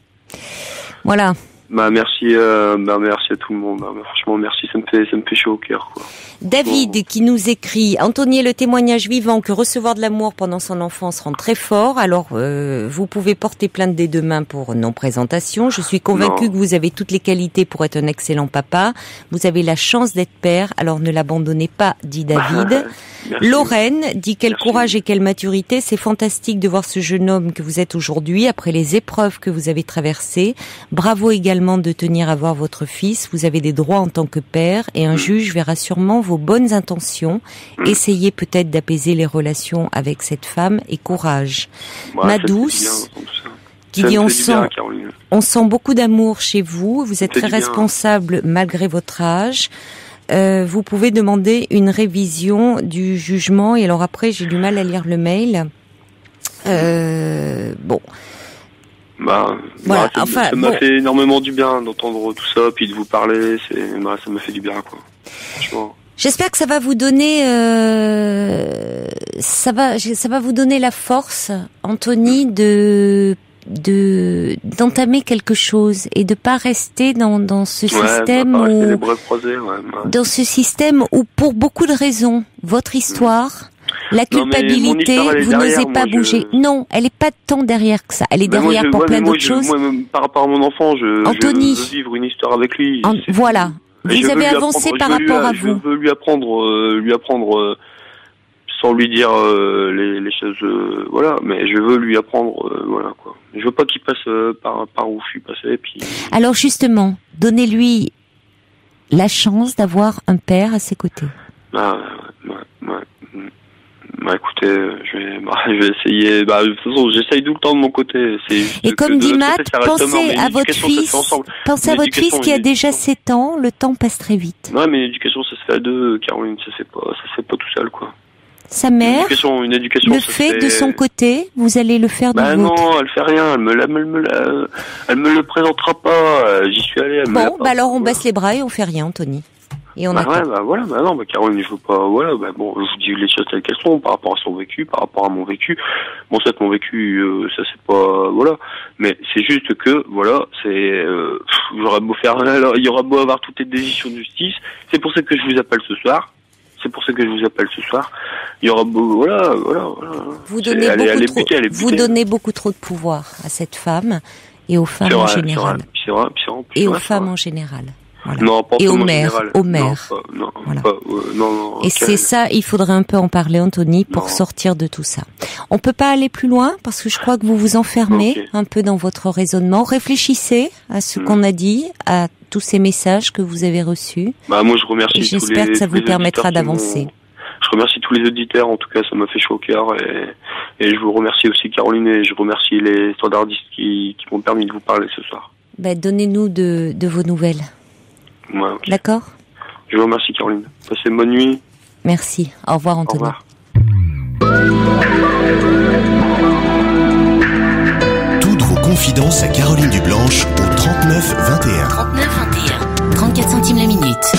Voilà. Merci à tout le monde. Franchement, merci, ça me fait chaud au cœur, quoi. David qui nous écrit « Anthony est le témoignage vivant que recevoir de l'amour pendant son enfance rend très fort. Alors, vous pouvez porter plainte dès demain pour non-présentation. Je suis convaincue que vous avez toutes les qualités pour être un excellent papa. Vous avez la chance d'être père, alors ne l'abandonnez pas, dit David. » Lorraine dit « Quel courage et quelle maturité. C'est fantastique de voir ce jeune homme que vous êtes aujourd'hui après les épreuves que vous avez traversées. Bravo également de tenir à voir votre fils. Vous avez des droits en tant que père et un juge verra sûrement vos bonnes intentions. Essayez peut-être d'apaiser les relations avec cette femme et courage. » Ma douce qui dit on sent beaucoup d'amour chez vous. Vous êtes très responsable malgré votre âge. Vous pouvez demander une révision du jugement. Et alors après, j'ai du mal à lire le mail. Bon. Voilà, ça m'a fait énormément du bien d'entendre tout ça, puis de vous parler. Ça m'a fait du bien, quoi. Franchement. J'espère que ça va vous donner, ça va vous donner la force, Anthony, d'entamer quelque chose et de pas rester dans ce système dans ce système où pour beaucoup de raisons, votre histoire, la culpabilité, vous n'osez pas bouger. Non, elle est pas tant derrière que ça. Elle est derrière pour plein d'autres choses. Moi, par rapport à mon enfant, Anthony, je veux vivre une histoire avec lui. Voilà. Vous avez avancé par rapport à vous. Je veux lui apprendre sans lui dire les choses, voilà. Mais je veux lui apprendre, voilà, quoi. Je veux pas qu'il passe par où je suis passé. Puis. Alors justement, donnez-lui la chance d'avoir un père à ses côtés. Ouais. Bah écoutez, je vais essayer. Bah de toute façon, j'essaye tout le temps de mon côté. C'est juste Et comme dit Matt, pensez à votre fils qui a déjà 7 ans. Le temps passe très vite. Ouais, mais l'éducation, ça se fait à deux, Caroline. Ça se fait pas tout seul, quoi. Sa mère une éducation, le fait de son côté, vous allez le faire de vôtre. Non, elle fait rien. Elle me le présentera pas. J'y suis allé. Alors on baisse les bras et on fait rien, Anthony. Et on non, Caroline, je veux pas, je vous dis les choses telles qu'elles sont, par rapport à son vécu, par rapport à mon vécu. Bon, ça, mon vécu, ça c'est pas, mais c'est juste que, j'aurais beau faire, il y aura beau avoir toutes les décisions de justice, c'est pour ça que je vous appelle ce soir. Il y aura beau, Vous donnez beaucoup trop de pouvoir à cette femme et aux femmes en général. Et aux femmes en général. Voilà. Non, pas et aux mères. Non. Et c'est ça, il faudrait un peu en parler, Anthony, pour sortir de tout ça. On peut pas aller plus loin parce que je crois que vous vous enfermez un peu dans votre raisonnement. Réfléchissez à ce qu'on a dit, à tous ces messages que vous avez reçus. Moi, je remercie. Et j'espère que ça vous permettra d'avancer. Je remercie tous les auditeurs, en tout cas, ça m'a fait chaud au cœur. Et je vous remercie aussi, Caroline, et je remercie les standardistes qui m'ont permis de vous parler ce soir. Donnez-nous de vos nouvelles. Ouais, okay. D'accord. Je vous remercie, Caroline. Passez une bonne nuit. Merci. Au revoir, Anthony. Au revoir. Toutes vos confidences à Caroline Dublanche au 39 21. 39 21. 34 centimes la minute.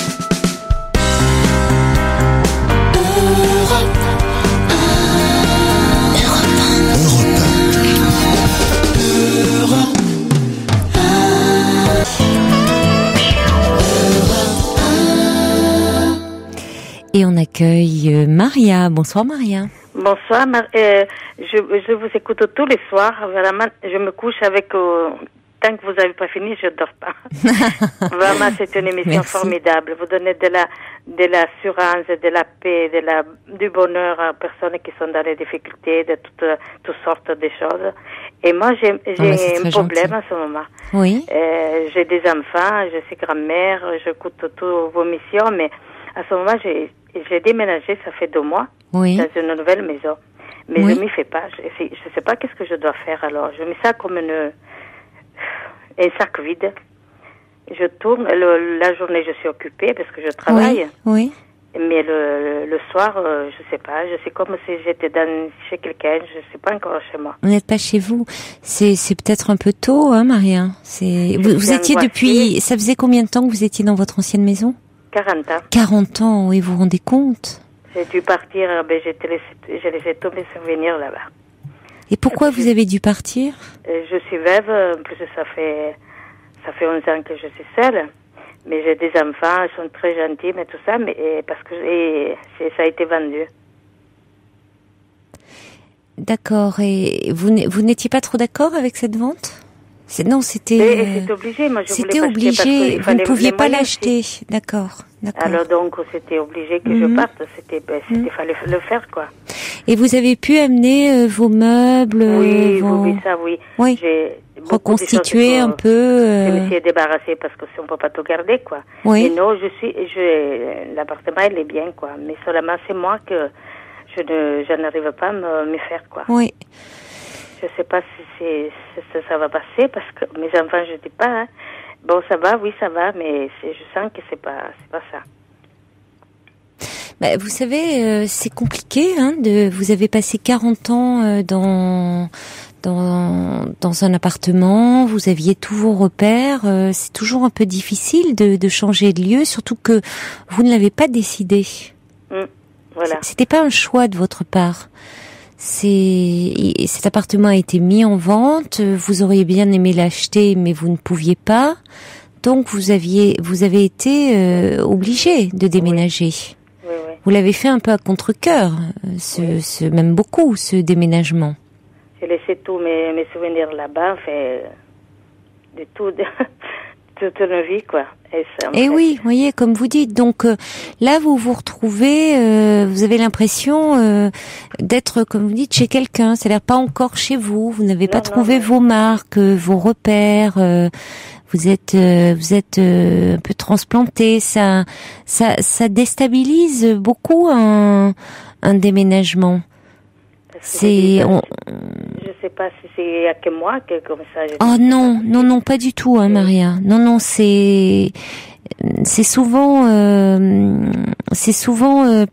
Et on accueille Maria. Bonsoir Maria. Bonsoir. Je vous écoute tous les soirs. Vraiment, je me couche avec... tant que vous n'avez pas fini, je ne dors pas. Vraiment, c'est une émission formidable. Vous donnez de l'assurance, de la paix, du bonheur à personnes qui sont dans les difficultés, de toutes sortes de choses. Et moi, j'ai un problème en ce moment. Oui. J'ai des enfants, je suis grand-mère, j'écoute toutes vos missions, mais à ce moment, j'ai déménagé, ça fait 2 mois, dans une nouvelle maison. Mais je ne m'y fais pas. Je ne sais pas qu'est-ce que je dois faire alors. Je mets ça comme un sac vide. Je tourne, la journée je suis occupée parce que je travaille. Oui. Mais le soir, je sais pas, je sais comme si j'étais chez quelqu'un, je sais pas encore chez moi. Vous n'êtes pas chez vous. C'est peut-être un peu tôt, hein, Maria. Vous étiez depuis, ça faisait combien de temps que vous étiez dans votre ancienne maison? 40 ans. 40 ans, oui, vous vous rendez compte? J'ai dû partir, j'ai laissé tous mes souvenirs là-bas. Et pourquoi vous avez dû partir? Je suis veuve, en plus ça fait 11 ans que je suis seule. Mais j'ai des enfants, ils sont très gentils, mais tout ça, parce que ça a été vendu. D'accord, et vous n'étiez pas trop d'accord avec cette vente? Non, c'était... C'était obligé, moi je voulais c'était pas obligé, acheter, vous ne pouviez pas l'acheter, d'accord. Alors donc c'était obligé que je parte, il fallait le faire quoi. Et vous avez pu amener vos meubles, oui, oui. J'ai reconstituer un peu. Je me suis débarrassée parce que si on peut pas tout garder quoi. Oui. Et non, l'appartement il est bien quoi, mais seulement c'est moi que je n'arrive pas à me faire quoi. Oui. Je sais pas si ça va passer parce que mes enfants je dis pas. Hein. Bon ça va, oui ça va, mais je sens que c'est pas ça. Vous savez, c'est compliqué. Vous avez passé 40 ans dans un appartement, vous aviez tous vos repères. C'est toujours un peu difficile de changer de lieu, surtout que vous ne l'avez pas décidé. Voilà. C'était pas un choix de votre part. Cet appartement a été mis en vente. Vous auriez bien aimé l'acheter, mais vous ne pouviez pas. Donc vous avez été obligé de déménager. Oui. Vous l'avez fait un peu à contre-cœur, même beaucoup, ce déménagement. J'ai laissé tous mes souvenirs là-bas, de toute une vie, quoi. Et oui, vous voyez, comme vous dites. Donc là, vous vous retrouvez, vous avez l'impression d'être, comme vous dites, chez quelqu'un. C'est-à-dire pas encore chez vous. Vous n'avez pas trouvé vos marques, vos repères. Vous êtes un peu transplanté. Ça déstabilise beaucoup un un déménagement. C'est je sais pas si c'est que moi que comme ça. Oh non, pas du tout, hein, Maria. Non, c'est souvent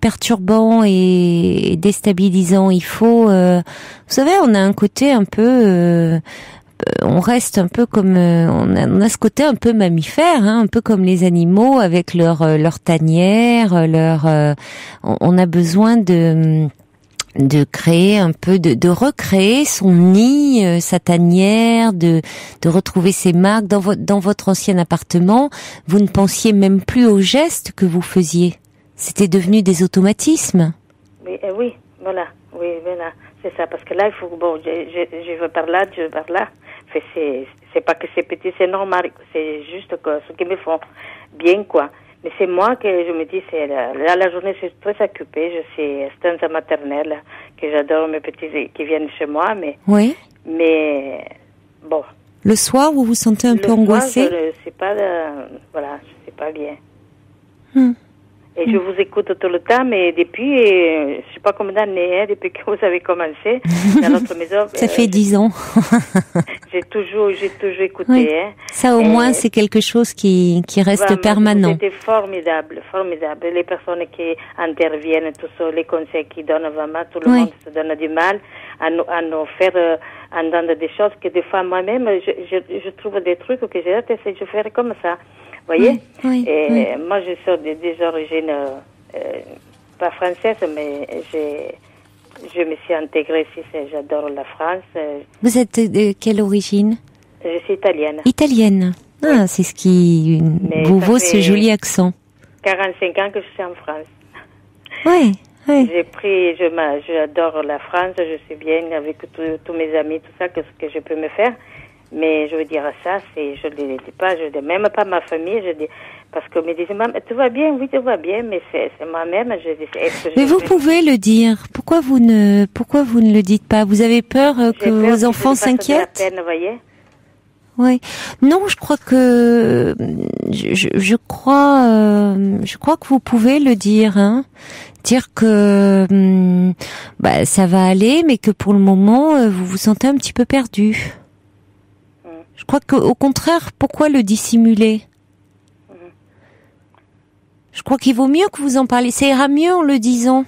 perturbant et déstabilisant. Il faut, vous savez, on a un côté un peu, on reste un peu comme, on a ce côté un peu mammifère, hein, un peu comme les animaux avec leur tanière, on a besoin de créer un peu, de recréer son nid, sa tanière, de retrouver ses marques. Dans votre ancien appartement, vous ne pensiez même plus aux gestes que vous faisiez. C'était devenu des automatismes. Oui, voilà, c'est ça. Parce que là, il faut, je veux par là, je veux par là. C'est pas que c'est petit, c'est normal. C'est juste que ce qui me font bien, quoi. Mais c'est moi que je me dis, la journée, je suis très occupée. Je suis assistante maternelle, que j'adore mes petits qui viennent chez moi, mais. Oui. Mais bon. Le soir, vous vous sentez un peu angoissée? Le soir, je sais pas, voilà, je sais pas bien. Et je vous écoute tout le temps, mais depuis, je sais pas combien d'années, hein, depuis que vous avez commencé dans notre maison. Ça fait 10 ans. J'ai toujours écouté. Oui. Hein. Ça, au moins, c'est quelque chose qui reste vraiment, permanent. C'était formidable. Les personnes qui interviennent, tous les conseils qu'ils donnent, vraiment, tout le monde se donne du mal à nous faire entendre des choses que des fois, moi-même, je trouve des trucs que j'ai hâte de faire comme ça. Vous voyez? Oui. Moi, je suis des origines, pas françaises, mais je me suis intégrée ici, j'adore la France. Vous êtes de quelle origine? Je suis italienne. Italienne. Ah, c'est ce qui vous vaut ce joli accent. 45 ans que je suis en France. Oui. J'adore la France, je suis bien avec tous mes amis, tout ça, que ce que je peux me faire. Mais je veux dire ça, je ne le dis pas, je dis même pas ma famille, je dis, parce que me disent, maman, tout va bien, oui, tout va bien, mais c'est moi-même, je dis, mais vous pouvez le dire. Pourquoi vous ne le dites pas? Vous avez peur que vos enfants s'inquiètent? J'ai peur, vous voyez? Oui. Non, je crois que, je crois que vous pouvez le dire, hein. Dire que, ça va aller, mais que pour le moment, vous vous sentez un petit peu perdu. Je crois qu'au contraire, pourquoi le dissimuler? Je crois qu'il vaut mieux que vous en parliez. Ça ira mieux en le disant.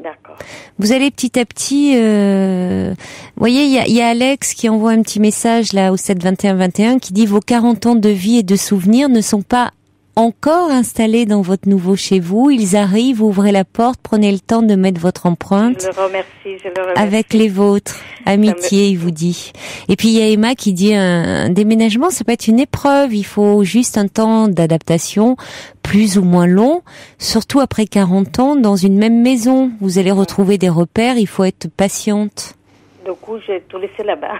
D'accord. Vous allez petit à petit... Vous voyez, il y a Alex qui envoie un petit message là au 7 21 21 qui dit « Vos 40 ans de vie et de souvenirs ne sont pas encore installés dans votre nouveau chez vous. Ils arrivent, ouvrez la porte, prenez le temps de mettre votre empreinte. Je le remercie. Avec les vôtres. Amitié, il vous dit. Et puis il y a Emma qui dit un déménagement, ça peut être une épreuve. Il faut juste un temps d'adaptation, plus ou moins long. Surtout après 40 ans, dans une même maison. Vous allez retrouver des repères, il faut être patiente. Du coup, j'ai tout laissé là-bas.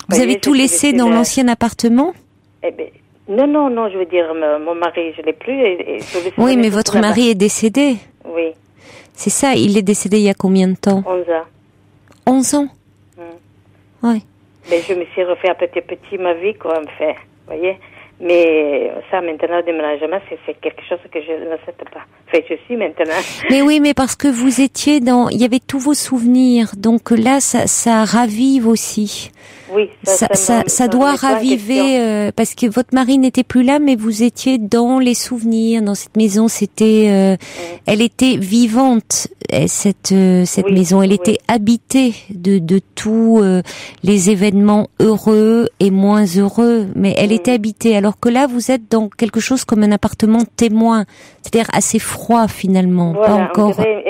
Vous avez tout laissé dans l'ancien appartement? Eh ben, non, je veux dire, mon mari, je l'ai plus. Oui, mais votre mari est décédé. Oui. C'est ça, il est décédé il y a combien de temps? 11 ans. 11 ans? Oui. Mais je me suis refait petit ma vie, quoi, en fait. Vous voyez? Mais ça, maintenant, le déménagement, c'est quelque chose que je n'accepte pas. Enfin, je suis maintenant. Mais oui, mais parce que vous étiez il y avait tous vos souvenirs. Donc là, ça ravive aussi. Oui, ça doit raviver, parce que votre mari n'était plus là, mais vous étiez dans les souvenirs, dans cette maison. C'était, elle était vivante, cette maison. Elle était habitée de tous les événements heureux et moins heureux, mais elle était habitée. Alors que là, vous êtes dans quelque chose comme un appartement témoin, c'est-à-dire assez froid finalement, voilà, pas encore. On dirait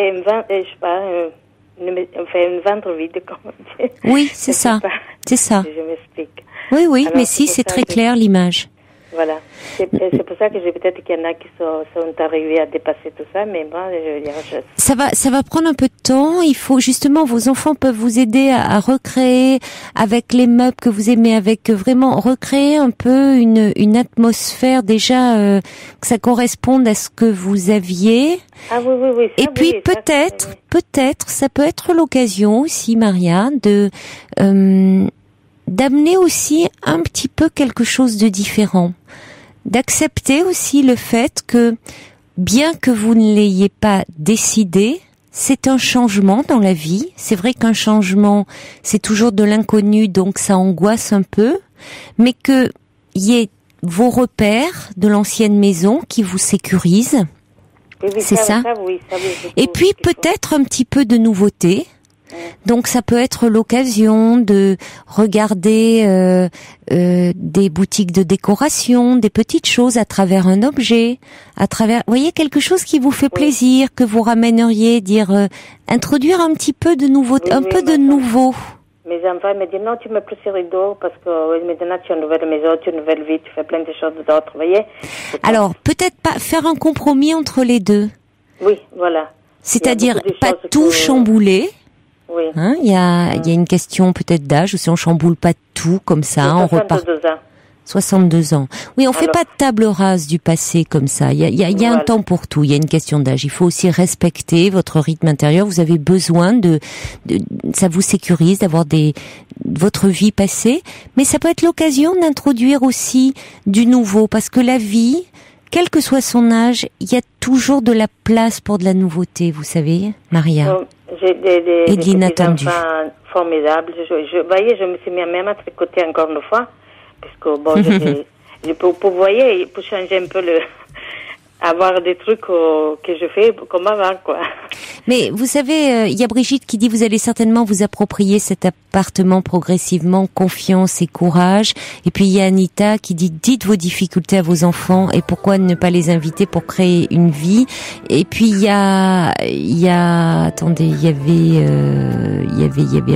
une ventre vide, comme on dit. Oui, c'est ça. C'est ça. Je m'explique. Oui, alors, mais si, c'est très clair l'image. Voilà. C'est pour ça que peut-être qu'il y en a qui sont arrivés à dépasser tout ça, mais moi, je veux dire... Ça va prendre un peu de temps. Il faut, justement, vos enfants peuvent vous aider à recréer avec les meubles que vous aimez, avec vraiment recréer un peu une atmosphère déjà, que ça corresponde à ce que vous aviez. Ah oui. Et puis peut-être, ça peut être l'occasion aussi, Maria, d'amener aussi un petit peu quelque chose de différent, d'accepter aussi le fait que bien que vous ne l'ayez pas décidé, c'est un changement dans la vie. C'est vrai qu'un changement, c'est toujours de l'inconnu, donc ça angoisse un peu, mais que y ait vos repères de l'ancienne maison qui vous sécurisent. Oui, c'est ça. Et puis peut-être un petit peu de nouveauté. Donc ça peut être l'occasion de regarder des boutiques de décoration, des petites choses à travers un objet, à travers, vous voyez, quelque chose qui vous fait plaisir, que vous ramèneriez, introduire un petit peu de nouveauté, de nouveau. Mes enfants me disent non, tu mets plus ces rideaux parce que maintenant tu as une nouvelle maison, tu as une nouvelle vie, tu fais plein de choses d'autres, vous voyez. Alors peut-être pas faire un compromis entre les deux. Oui, voilà. C'est-à-dire pas tout chambouler. Oui. Il y a une question peut-être d'âge, si on chamboule pas tout comme ça, on repart. 62 ans. Oui, on fait pas de table rase du passé comme ça. Il y a un temps pour tout. Il y a une question d'âge. Il faut aussi respecter votre rythme intérieur. Vous avez besoin ça vous sécurise d'avoir votre vie passée. Mais ça peut être l'occasion d'introduire aussi du nouveau. Parce que la vie, quel que soit son âge, il y a toujours de la place pour de la nouveauté, vous savez, Maria. J'ai et de l'inattendu. Enfants formidables. Voyez, je me suis mis même à tricoter encore une fois. Parce que bon, vous voyez, pour changer un peu avoir des trucs que je fais comme avant, quoi. Mais vous savez, il y a Brigitte qui dit vous allez certainement vous approprier cet appartement progressivement, confiance et courage. Et puis il y a Anita qui dit dites vos difficultés à vos enfants et pourquoi ne pas les inviter pour créer une vie. Et puis il y a attendez, il y avait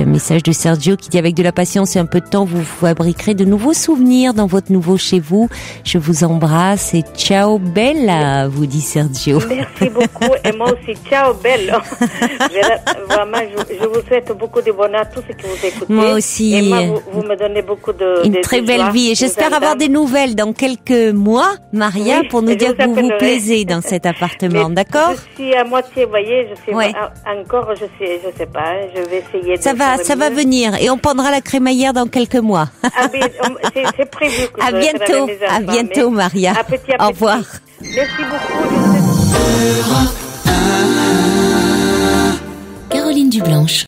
un message de Sergio qui dit avec de la patience et un peu de temps vous fabriquerez de nouveaux souvenirs dans votre nouveau chez vous. Je vous embrasse et ciao bella, vous dit Sergio. Merci beaucoup et moi aussi ciao bella. Vraiment, je vous souhaite beaucoup de bonheur à tous ceux qui vous écoutez. Moi aussi. Et moi, vous me donnez beaucoup une très belle vie. Et j'espère avoir des nouvelles dans quelques mois, Maria, pour nous dire que vous plaisez dans cet appartement, d'accord? Je suis à moitié, vous voyez, je sais encore, je sais pas, je vais essayer de ça va venir et on prendra la crémaillère dans quelques mois. C'est prévu que à bientôt, Maria. À petit. Au revoir. Merci beaucoup. Caroline Dublanche.